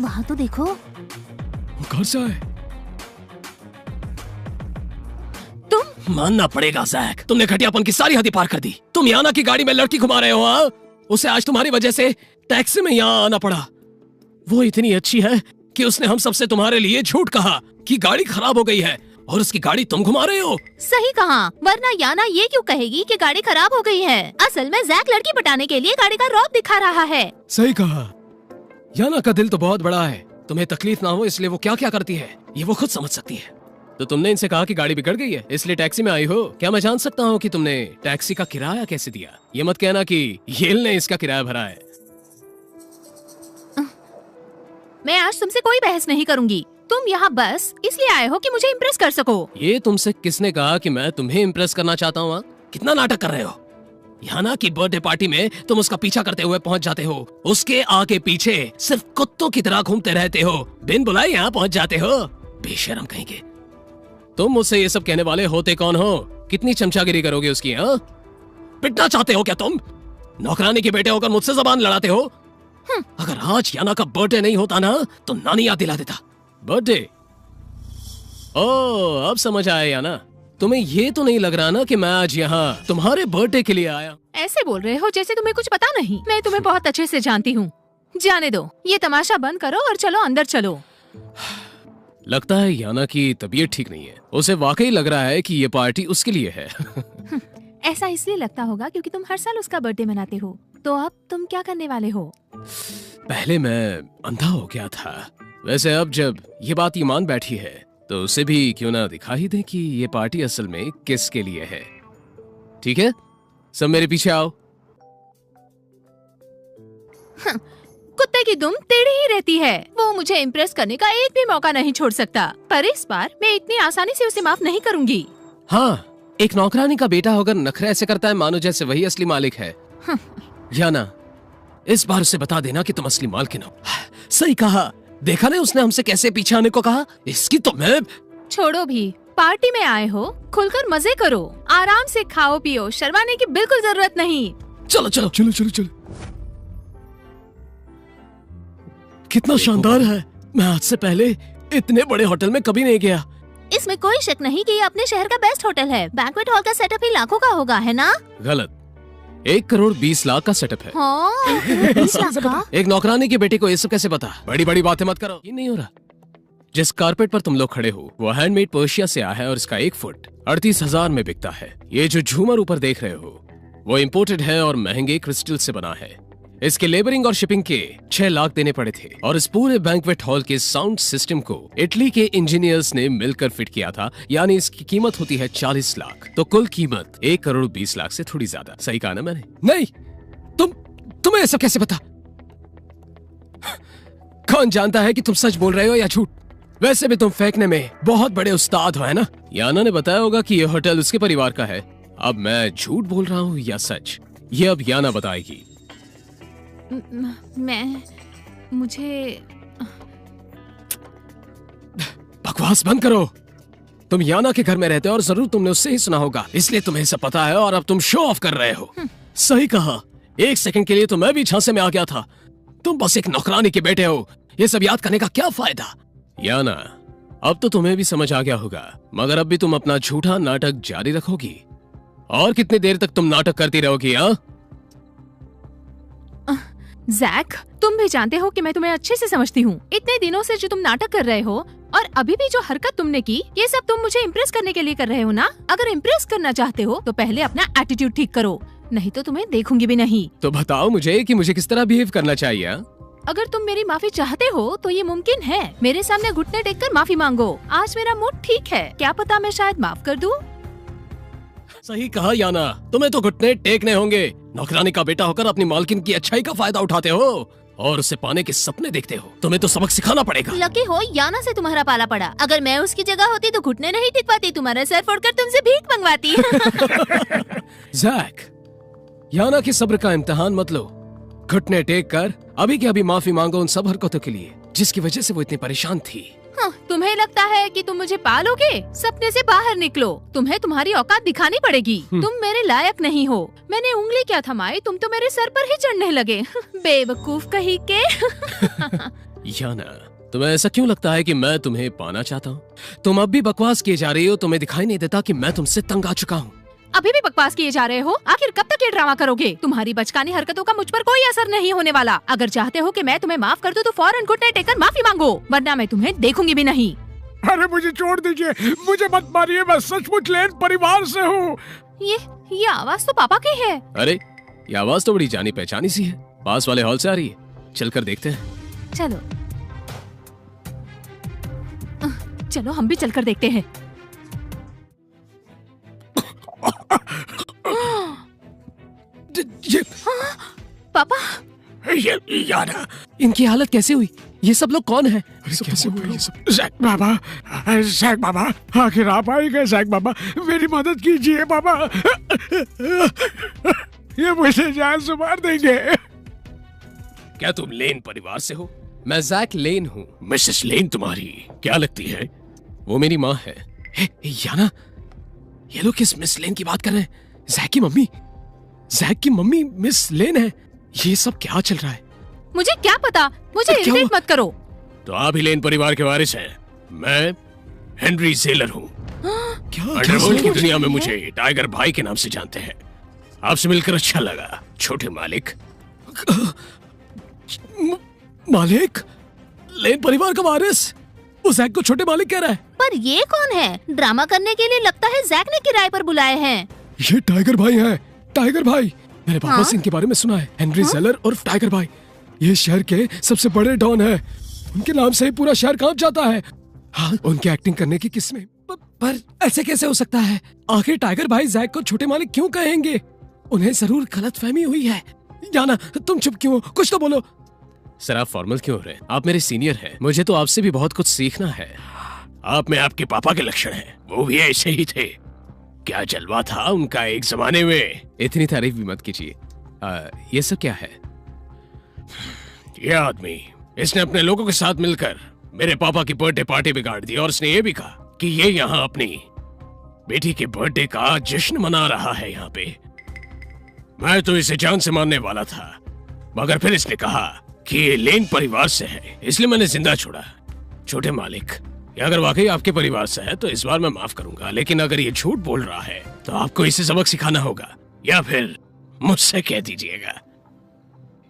वहाँ तो देखो। वो कार से आए। तुम मानना पड़ेगा जैक, तुमने घटियापन की सारी हद पार कर दी। तुम याना की गाड़ी में लड़की घुमा रहे हो। हाँ? उसे आज तुम्हारी वजह से टैक्सी में यहाँ आना पड़ा। वो इतनी अच्छी है कि उसने हम सबसे तुम्हारे लिए झूठ कहा कि गाड़ी खराब हो गई है और उसकी गाड़ी तुम घुमा रहे हो। सही कहा, वरना याना ये क्यों कहेगी कि गाड़ी खराब हो गई है? असल में जैक लड़की पटाने के लिए गाड़ी का रौब दिखा रहा है। सही कहा। याना का दिल तो बहुत बड़ा है। तुम्हें तकलीफ ना हो इसलिए वो क्या क्या करती है ये वो खुद समझ सकती है। तो तुमने इनसे कहा कि गाड़ी बिगड़ गई है इसलिए टैक्सी में आई हो। क्या मैं जान सकता हूँ कि तुमने टैक्सी का किराया कैसे दिया? ये मत कहना कि येल ने इसका किराया भरा है। मैं आज तुमसे कोई बहस नहीं करूंगी। तुम यहाँ बस इसलिए आए हो कि मुझे इम्प्रेस कर सको। ये तुमसे किसने कहा कि मैं तुम्हें इम्प्रेस करना चाहता हूँ? कितना नाटक कर रहे हो। याना की बर्थडे पार्टी में तुम उसका पीछा करते हुए पहुँच जाते हो, उसके आगे पीछे सिर्फ कुत्तों की तरह घूमते रहते हो, बिन बुलाए यहाँ पहुँच जाते हो। बेशर्म कहेंगे। तुम मुझसे ये सब कहने वाले होते कौन हो? कितनी चमचागिरी करोगे उसकी? हाँ, पिटना चाहते हो क्या तुम? नौकरानी के बेटे होकर मुझसे जबान लड़ाते हो। अगर आज याना का बर्थडे नहीं होता ना तो नानी याद दिला देता। बर्थडे? ओह, अब समझ आया याना। तुम्हें ये तो नहीं लग रहा ना कि मैं आज यहाँ तुम्हारे बर्थडे के लिए आया? ऐसे बोल रहे हो जैसे तुम्हें कुछ पता नहीं। मैं तुम्हें बहुत अच्छे से जानती हूँ। जाने दो, ये तमाशा बंद करो और चलो अंदर चलो। लगता है याना की तबीयत ठीक नहीं है। उसे वाकई लग रहा है कि ये पार्टी उसके लिए है। ऐसा इसलिए लगता होगा क्योंकि तुम हर साल उसका बर्थडे मनाते हो। तो अब तुम क्या करने वाले हो? पहले मैं अंधा हो गया था। वैसे अब जब ये बात ईमान बैठी है तो उसे भी क्यों ना दिखा ही दे कि ये पार्टी असल में किसके लिए है। ठीक है, सब मेरे पीछे आओ। कुत्ते की दुम टेढ़ी ही रहती है। वो मुझे इम्प्रेस करने का एक भी मौका नहीं छोड़ सकता। पर इस बार मैं इतनी आसानी से उसे माफ नहीं करूंगी। हाँ, एक नौकरानी का बेटा होकर नखरे ऐसे करता है मानो जैसे वही असली मालिक है। याना, इस बार उसे बता देना कि तुम असली मालकिन हो। सही कहा। देखा ना उसने हमसे कैसे पीछे आने को कहा। इसकी तो मैं... छोड़ो भी, पार्टी में आए हो, खुलकर मजे करो, आराम से खाओ पियो, शर्माने की बिल्कुल जरूरत नहीं। चलो चलो चलो चलो चलो। कितना शानदार है। मैं आज से पहले इतने बड़े होटल में कभी नहीं गया। इसमें कोई शक नहीं कि ये अपने शहर का बेस्ट होटल है। बैंक्वेट हॉल का सेटअप ही लाखों का होगा, है ना? गलत। 1,20,00,000 का सेटअप है। हाँ, 20 लाख का? एक नौकरानी की बेटी को ये सब कैसे पता? बड़ी बड़ी बातें मत करो। ये नहीं हो रहा। जिस कारपेट पर तुम लोग खड़े हो वो हैंडमेड पर्शिया से आया है और इसका 1 फुट 38,000 में बिकता है। ये जो झूमर ऊपर देख रहे हो वो इम्पोर्टेड है और महंगे क्रिस्टल से बना है। इसके लेबरिंग और शिपिंग के 6 लाख देने पड़े थे और इस पूरे बैंक्वेट हॉल के साउंड सिस्टम को इटली के इंजीनियर्स ने मिलकर फिट किया था, यानी इसकी कीमत होती है 40 लाख। तो कुल कीमत 1,20,00,000 से थोड़ी ज्यादा। सही कहा ना मैंने? नहीं, तुम्हें ऐसा कैसे पता? कौन जानता है कि तुम सच बोल रहे हो या झूठ? वैसे भी तुम फेंकने में बहुत बड़े उस्ताद हो, है ना? याना ने बताया होगा कि यह होटल उसके परिवार का है। अब मैं झूठ बोल रहा हूँ या सच, ये अब याना बताएगी। मुझे बकवास बंद करो। तुम याना के घर में रहते हो और जरूर तुमने उससे ही सुना होगा, इसलिए तुम्हें सब पता है और अब तुम शो ऑफ कर रहे हो। सही कहा। 1 सेकंड के लिए तो मैं भी झांसे में आ गया था। तुम बस एक नौकरानी के बेटे हो, ये सब याद करने का क्या फायदा? याना, अब तो तुम्हें भी समझ आ गया होगा, मगर अब भी तुम अपना झूठा नाटक जारी रखोगी। और कितनी देर तक तुम नाटक करती रहोगी? हाँ, जैक, तुम भी जानते हो कि मैं तुम्हें अच्छे से समझती हूँ। इतने दिनों से जो तुम नाटक कर रहे हो और अभी भी जो हरकत तुमने की, ये सब तुम मुझे इम्प्रेस करने के लिए कर रहे हो ना? अगर इम्प्रेस करना चाहते हो तो पहले अपना एटीट्यूड ठीक करो, नहीं तो तुम्हें देखूंगी भी नहीं। तो बताओ मुझे कि मुझे किस तरह बिहेव करना चाहिए? अगर तुम मेरी माफी चाहते हो तो ये मुमकिन है। मेरे सामने घुटने टेक कर माफी मांगो। आज मेरा मूड ठीक है, क्या पता मैं शायद माफ कर दूं। सही कहा याना, तुम्हें तो घुटने टेकने होंगे। नौकरानी का बेटा होकर अपनी मालकिन की अच्छाई का फायदा उठाते हो और उसे पाने के सपने देखते हो। तुम्हें तो सबक सिखाना पड़ेगा। लकी हो याना से तुम्हारा पाला पड़ा। अगर मैं उसकी जगह होती तो घुटने नहीं टिक पाती, तुम्हारा सर फोड़कर तुमसे भीख मंगवाती। जैक, याना की सब्र का इम्तिहान मत लो। घुटने टेक कर अभी के अभी माफी मांगो उन सब हरकतों के लिए जिसकी वजह से वो इतनी परेशान थी। हाँ, तुम्हें लगता है कि तुम मुझे पालोगे? सपने से बाहर निकलो। तुम्हें तुम्हारी औकात दिखानी पड़ेगी। तुम मेरे लायक नहीं हो। मैंने उंगली क्या थमाई, तुम तो मेरे सर पर ही चढ़ने लगे। बेवकूफ कहीं के। याना, तुम्हें ऐसा क्यों लगता है कि मैं तुम्हें पाना चाहता हूँ? तुम अब भी बकवास किए जा रही हो। तुम्हें दिखाई नहीं देता कि मैं तुमसे तंग आ चुका हूँ? अभी भी बकवास किए जा रहे हो? आखिर कब तक ये ड्रामा करोगे? तुम्हारी बचकानी हरकतों का मुझ पर कोई असर नहीं होने वाला। अगर चाहते हो कि मैं तुम्हें माफ कर दूं तो फौरन घुटने टेककर माफी मांगो, वरना मैं तुम्हें देखूंगी भी नहीं। अरे मुझे छोड़ दीजिए, मुझे मत मारिए, मैं सचमुच लेन परिवार से हूँ। ये आवाज तो पापा की है। अरे, ये आवाज तो बड़ी जानी पहचानी सी है। पास वाले हॉल से आ रही है। चलकर देखते हैं। चलो चलो, हम भी चलकर देखते हैं। ये पापा, ये याना, इनकी हालत कैसे हुई? ये सब लोग कौन है? कैसे हुआ ये सब? जैक बाबा, जैक बाबा, आखिर आप आई गए। जैक बाबा, मेरी मदद कीजिए बाबा। ये मुझे जान से मार देंगे। क्या तुम लेन परिवार से हो? मैं जैक लेन हूँ। मिसेस लेन तुम्हारी क्या लगती है? वो मेरी माँ है। याना, ये लोग किस मिस लेन की बात कर रहे हैं? जैक की मम्मी? जैक की मम्मी मिस लेन है? ये सब क्या चल रहा है? मुझे क्या पता, मुझे क्या इरिटेट हुआ? मत करो। तो आप ही लेन परिवार के वारिस हैं। मैं हेनरी सेलर हूँ। क्या अंडरवर्ल्ड की दुनिया में मुझे टाइगर भाई के नाम से जानते हैं। आपसे मिलकर अच्छा लगा, छोटे मालिक। मालिक? लेन परिवार का वारिस? वो जैक को छोटे मालिक कह रहा है। पर ये कौन है? ड्रामा करने के लिए लगता है जैक ने किराए पर बुलाए हैं। ये टाइगर भाई है। टाइगर भाई, मैंने पापा हाँ? से इनके बारे में सुना है। हेनरी सेलर और टाइगर भाई, ये शहर के सबसे बड़े डॉन है। उनके नाम से ही पूरा शहर कांप जाता है। हाँ, उनकी एक्टिंग करने की किस्में। पर ऐसे कैसे हो सकता है? आखिर टाइगर भाई जैक को छोटे मालिक क्यों कहेंगे? उन्हें जरूर गलतफहमी हुई है। याना, तुम चुप क्यों हो? कुछ तो बोलो। सर, आप फॉर्मल क्यों हो रहे हैं? आप मेरे सीनियर हैं। मुझे तो आपसे भी बहुत कुछ सीखना है। आप में आपके पापा के लक्षण हैं। वो भी ऐसे ही थे। क्या जलवा था उनका एक जमाने में। इतनी तारीफ भी मत कीजिए। ये सब क्या है? ये आदमी, इसने अपने लोगों के साथ मिलकर मेरे पापा की बर्थडे पार्टी बिगाड़ दी और इसने ये भी कहा कि ये यहाँ अपनी बेटी के बर्थडे का जश्न मना रहा है यहाँ पे। मैं तो इसे जान से मारने वाला था, मगर फिर इसने कहा कि ये लेन परिवार से है, इसलिए मैंने जिंदा छोड़ा। छोटे मालिक, ये अगर वाकई आपके परिवार से है तो इस बार मैं माफ करूंगा, लेकिन अगर ये झूठ बोल रहा है तो आपको इसे सबक सिखाना होगा, या फिर मुझसे कह दीजिएगा।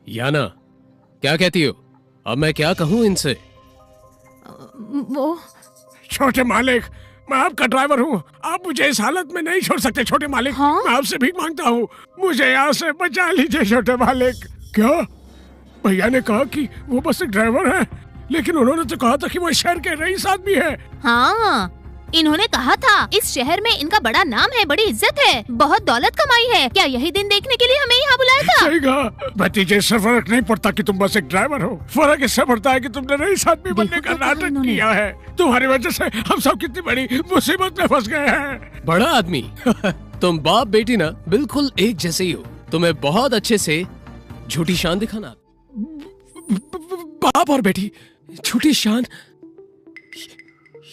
याना, क्या कहती हो? अब मैं क्या कहूँ इनसे? वो छोटे मालिक, मैं आपका ड्राइवर हूँ, आप मुझे इस हालत में नहीं छोड़ सकते छोटे मालिक। हाँ? मैं आपसे भीख मांगता हूँ, मुझे यहाँ से बचा लीजिए छोटे मालिक। क्या? भैया ने कहा कि वो बस एक ड्राइवर है, लेकिन उन्होंने तो कहा था कि वो शहर के रईस आदमी है। हाँ, इन्होंने कहा था इस शहर में इनका बड़ा नाम है, बड़ी इज्जत है, बहुत दौलत कमाई है। क्या यही दिन देखने के लिए हमें यहाँ बुलाया था? सही कहा भतीजे, इससे फर्क नहीं पड़ता कि तुम बस एक ड्राइवर हो, फर्क इससे पड़ता है कि तुमने रईस आदमी बनने का नाटक किया है। तुम्हारी वजह से हम सब कितनी बड़ी मुसीबत में फंस गए हैं। बड़ा आदमी तुम बाप बेटी ना बिल्कुल एक जैसे ही हो। तुम्हें बहुत अच्छे से झूठी शान दिखाना। बाप और बेटी, झूठी शान?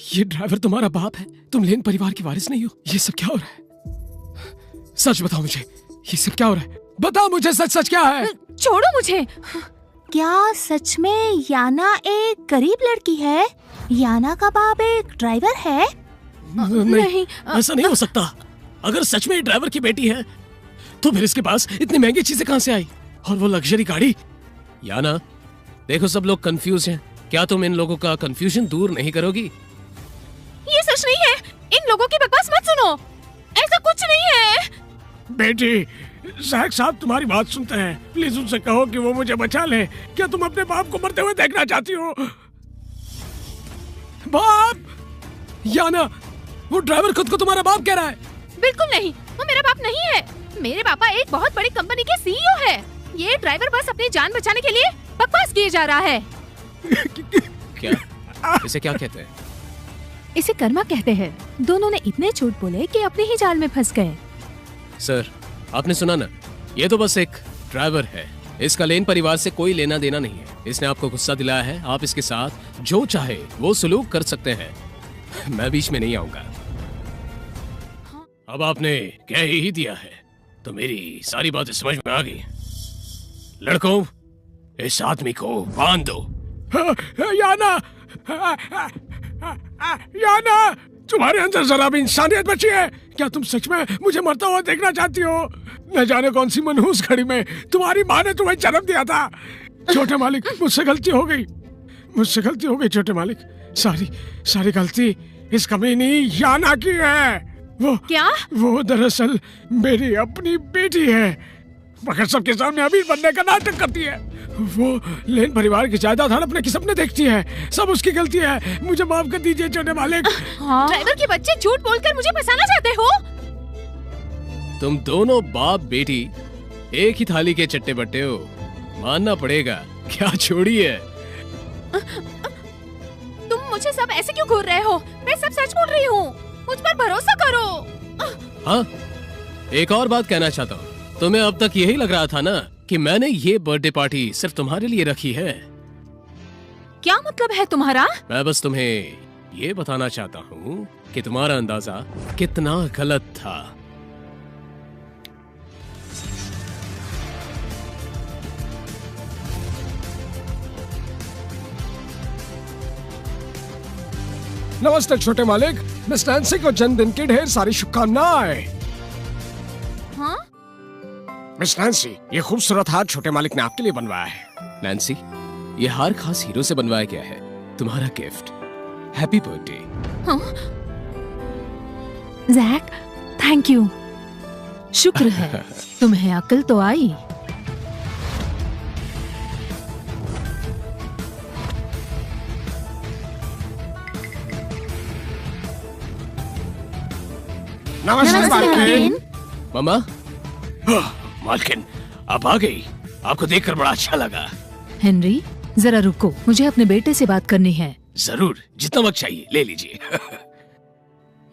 ये ड्राइवर तुम्हारा बाप है? तुम लेन परिवार की वारिस नहीं हो? ये सब क्या हो रहा है? सच बताओ मुझे, ये सब क्या हो रहा है? बताओ मुझे, सच सच क्या है? छोड़ो मुझे। क्या सच में याना एक गरीब लड़की है? याना का बाप एक ड्राइवर है? नहीं, ऐसा नहीं हो सकता। अगर सच में ये ड्राइवर की बेटी है तो फिर इसके पास इतनी महंगी चीजें कहां से आई, और वो लग्जरी गाड़ी? याना, देखो सब लोग कंफ्यूज हैं, क्या तुम इन लोगों का कंफ्यूजन दूर नहीं करोगी? ये सच नहीं है, इन लोगों की बकवास मत सुनो, ऐसा कुछ नहीं है। बेटी, जैक साहब तुम्हारी बात सुनते हैं, प्लीज उनसे कहो कि वो मुझे बचा ले। क्या तुम अपने बाप को मरते हुए देखना चाहती हो? बाप? याना, वो ड्राइवर खुद को तुम्हारा बाप कह रहा है। बिल्कुल नहीं, वो मेरा बाप नहीं है। मेरे पापा एक बहुत बड़ी कंपनी के सीईओ है। ये ड्राइवर बस अपनी जान बचाने के लिए बकवास किए जा रहा है। क्या? इसे क्या कहते हैं? इसे कर्मा कहते हैं। दोनों ने इतने झूठ बोले कि अपने ही जाल में फंस गए। सर, आपने सुना ना, ये तो बस एक ड्राइवर है, इसका लेन परिवार से कोई लेना देना नहीं है। इसने आपको गुस्सा दिलाया है, आप इसके साथ जो चाहे वो सलूक कर सकते हैं, मैं बीच में नहीं आऊंगा। अब आपने कह ही दिया है तो मेरी सारी बातें समझ में आ गई। लड़कों, इस आदमी को बांध दो। याना, याना, तुम्हारे अंदर जरा भी इंसानियत बची है? क्या तुम सच में मुझे मरता हुआ देखना चाहती हो? न जाने कौन सी मनहूस घड़ी में तुम्हारी माँ ने तुम्हें जन्म दिया था। छोटे मालिक, मुझसे गलती हो गई, मुझसे गलती हो गई छोटे मालिक। सारी गलती इस कमीनी याना की है। वो दरअसल मेरी अपनी बेटी है, मगर सबके सामने अमीर बनने का नाटक करती है। वो लेन परिवार की जायदाद हड़पने के सपने देखती है, सब उसकी गलती है। मुझे माफ कर दीजिए छोटे मालिक। ड्राइवर के बच्चे झूठ बोलकर मुझे फंसाना चाहते हो? तुम दोनों बाप बेटी एक ही थाली के चट्टे बट्टे हो, मानना पड़ेगा। क्या छोड़ी है? तुम मुझे सब ऐसे क्यों घूर रहे हो? मैं सब सच बोल रही हूँ, मुझ पर भरोसा करो। हाँ, एक और बात कहना चाहता हूँ। तुम्हें अब तक यही लग रहा था ना कि मैंने ये बर्थडे पार्टी सिर्फ तुम्हारे लिए रखी है। क्या मतलब है तुम्हारा? मैं बस तुम्हें ये बताना चाहता हूँ कि तुम्हारा अंदाजा कितना गलत था। नमस्ते छोटे मालिक, मिस नैन्सी को जन्मदिन की ढेर सारी शुभकामनाएं। हाँ? मिस नैन्सी, ये खूबसूरत हार छोटे मालिक ने आपके लिए बनवाया है। नैन्सी, ये हार खास हीरो से बनवाया गया है, तुम्हारा गिफ्ट। Happy birthday. हाँ? Jack, thank you. शुक्र है तुम्हें अक्ल तो आई। नमस्ते मालकिन। मामा, मालकिन, आप आ गई, आपको देखकर बड़ा अच्छा लगा। हेनरी, जरा रुको, मुझे अपने बेटे से बात करनी है। जरूर, जितना वक्त चाहिए ले लीजिए।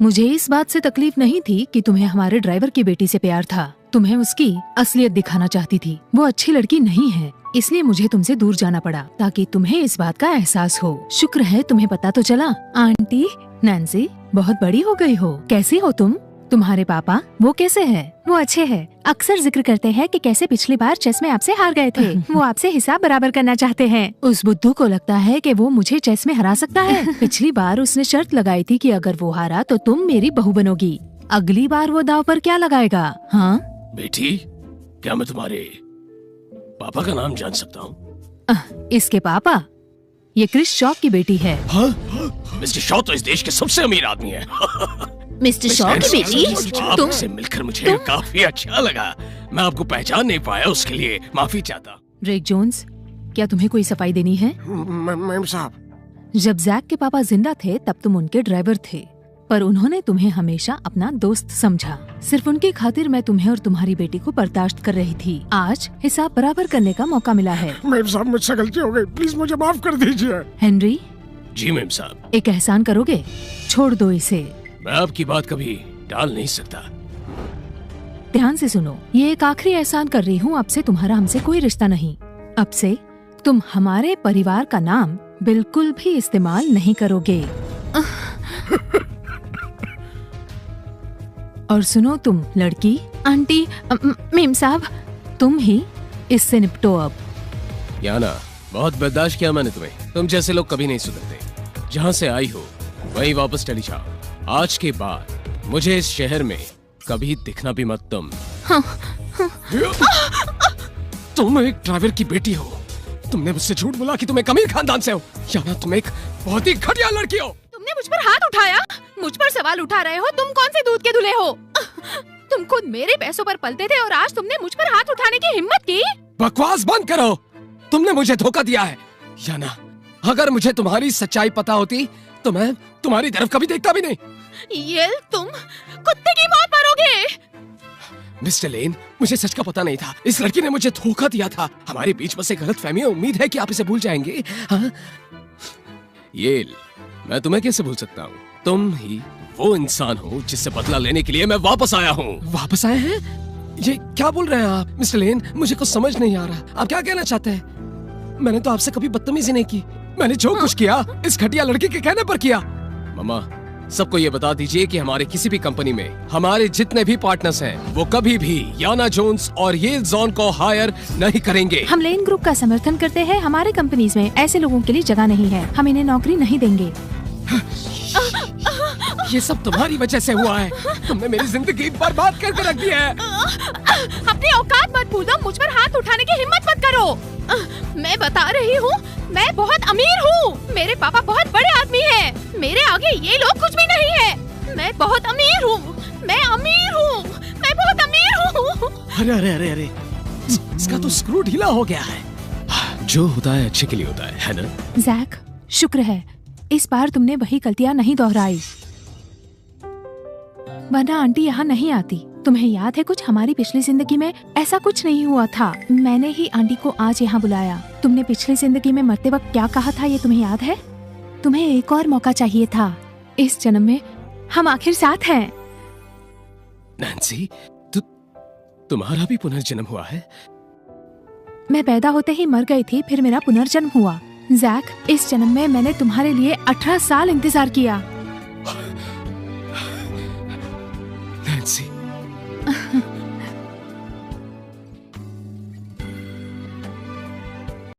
मुझे इस बात से तकलीफ नहीं थी कि तुम्हें हमारे ड्राइवर की बेटी से प्यार था। तुम्हें उसकी असलियत दिखाना चाहती थी। वो अच्छी लड़की नहीं है, इसलिए मुझे तुमसे दूर जाना पड़ा ताकि तुम्हें इस बात का एहसास हो। शुक्र है तुम्हें पता तो चला। आंटी, नैन्सी, बहुत बड़ी हो गई हो। कैसी हो तुम? तुम्हारे पापा वो कैसे हैं? वो अच्छे हैं। अक्सर जिक्र करते हैं कि कैसे पिछली बार चेस में आपसे हार गए थे। वो आपसे हिसाब बराबर करना चाहते हैं। उस बुद्धू को लगता है कि वो मुझे चेस में हरा सकता है। पिछली बार उसने शर्त लगाई थी कि अगर वो हारा तो तुम मेरी बहू बनोगी। अगली बार वो दाव पर क्या लगाएगा? हाँ बेटी, क्या मैं तुम्हारे पापा का नाम जान सकता हूँ? इसके पापा? ये क्रिस शॉ की बेटी है। हाँ? मिस्टर शॉ तो इस देश के सबसे अमीर आदमी है। मिस्टर शॉ की बेटी? तुम आपसे मिलकर मुझे काफी अच्छा लगा। मैं आपको पहचान नहीं पाया, उसके लिए माफी चाहता। ड्रेक जोन्स, क्या तुम्हें कोई सफाई देनी है? मैम साहब, जब जैक के पापा जिंदा थे तब तुम उनके ड्राइवर थे, पर उन्होंने तुम्हें हमेशा अपना दोस्त समझा। सिर्फ उनकी खातिर मैं तुम्हें और तुम्हारी बेटी को बर्दाश्त कर रही थी। आज हिसाब बराबर करने का मौका मिला है। मैम साहब, मुझसे गलती हो गई, प्लीज मुझे माफ कर दीजिए। हेनरी, जी मैम साहब। एक एहसान करोगे? छोड़ दो इसे। मैं आपकी बात कभी टाल नहीं सकता। ध्यान से सुनो, ये एक आखिरी एहसान कर रही हूँ। अब से तुम्हारा हमसे कोई रिश्ता नहीं। अब से तुम हमारे परिवार का नाम बिल्कुल भी इस्तेमाल नहीं करोगे। और सुनो तुम लड़की, आंटी, मेम साहब, तुम ही इससे निपटो अब। याना, बहुत बर्दाश्त किया मैंने तुम्हें। तुम जैसे लोग कभी नहीं सुधरते। जहाँ से आई हो वहीं वापस चली जाओ। आज के बाद मुझे इस शहर में कभी दिखना भी मत तुम। तुम एक ड्राइवर की बेटी हो। तुमने मुझसे झूठ बोला कि तुम एक अमीर खानदान से हो। याना, तुम एक बहुत ही घटिया लड़की हो। तुमने मुझ पर हाथ उठाया, मुझ पर सवाल उठा रहे हो। तुम कौन से दूध के धुले हो? तुम खुद मेरे पैसों पर पलते थे और आज तुमने मुझ पर हाथ उठाने की हिम्मत की? बकवास बंद करो। तुमने मुझे धोखा दिया है। याना, अगर मुझे तुम्हारी सच्चाई पता होती तो मैं तुम्हारी तरफ कभी देखता भी नहीं। ये तुम कुत्ते की मौत मरोगे। मिस्टर लेन, मुझे सच का पता नहीं था। इस लड़की ने मुझे धोखा दिया था। हमारे बीच बस एक गलतफहमी है। उम्मीद है कि आप इसे भूल जाएंगे। हाँ? ये मैं तुम्हें कैसे भूल सकता हूँ? तुम ही वो इंसान हो जिससे बदला लेने के लिए मैं वापस आया हूँ। वापस आए हैं? ये क्या बोल रहे हैं आप मिस्टर लेन? मुझे कुछ समझ नहीं आ रहा। आप क्या कहना चाहते हैं? मैंने तो आपसे कभी बदतमीजी नहीं की। मैंने जो कुछ किया इस घटिया लड़की के कहने पर किया। मामा, सबको ये बता दीजिए कि हमारे किसी भी कंपनी में हमारे जितने भी पार्टनर्स हैं वो कभी भी याना जोन्स और येल जॉन को हायर नहीं करेंगे। हम लेन ग्रुप का समर्थन करते हैं। हमारे कंपनीज में ऐसे लोगों के लिए जगह नहीं है। हम इन्हें नौकरी नहीं देंगे। ये सब तुम्हारी वजह से हुआ है। तुमने मेरी जिंदगी बर्बाद करके रख दी है। अपनी औकात मत भूलो। मुझ पर हाथ उठाने की हिम्मत मत करो। मैं बता रही हूँ, मैं बहुत अमीर हूँ। मेरे पापा बहुत बड़े आदमी हैं। मेरे आगे ये लोग कुछ भी नहीं है। मैं बहुत अमीर हूँ। मैं अमीर हूँ। मैं बहुत अमीर हूँ। अरे अरे अरे अरे, इसका तो स्क्रू ढीला हो गया है। जो होता है अच्छे के लिए होता है ना? जैक, शुक्र है इस बार तुमने वही गलतियाँ नहीं दोहराई, वरना आंटी यहाँ नहीं आती। तुम्हें याद है कुछ हमारी पिछली जिंदगी में ऐसा कुछ नहीं हुआ था। मैंने ही आंटी को आज यहाँ बुलाया। तुमने पिछली जिंदगी में मरते वक्त क्या कहा था ये तुम्हें याद है? तुम्हें एक और मौका चाहिए था। इस जन्म में हम आखिर साथ हैं। नैन्सी, तुम्हारा भी पुनर्जन्म हुआ है? मैं पैदा होते ही मर गई थी, फिर मेरा पुनर्जन्म हुआ। जैक, इस जन्म में मैंने तुम्हारे लिए 18 साल इंतजार किया। नैन्सी,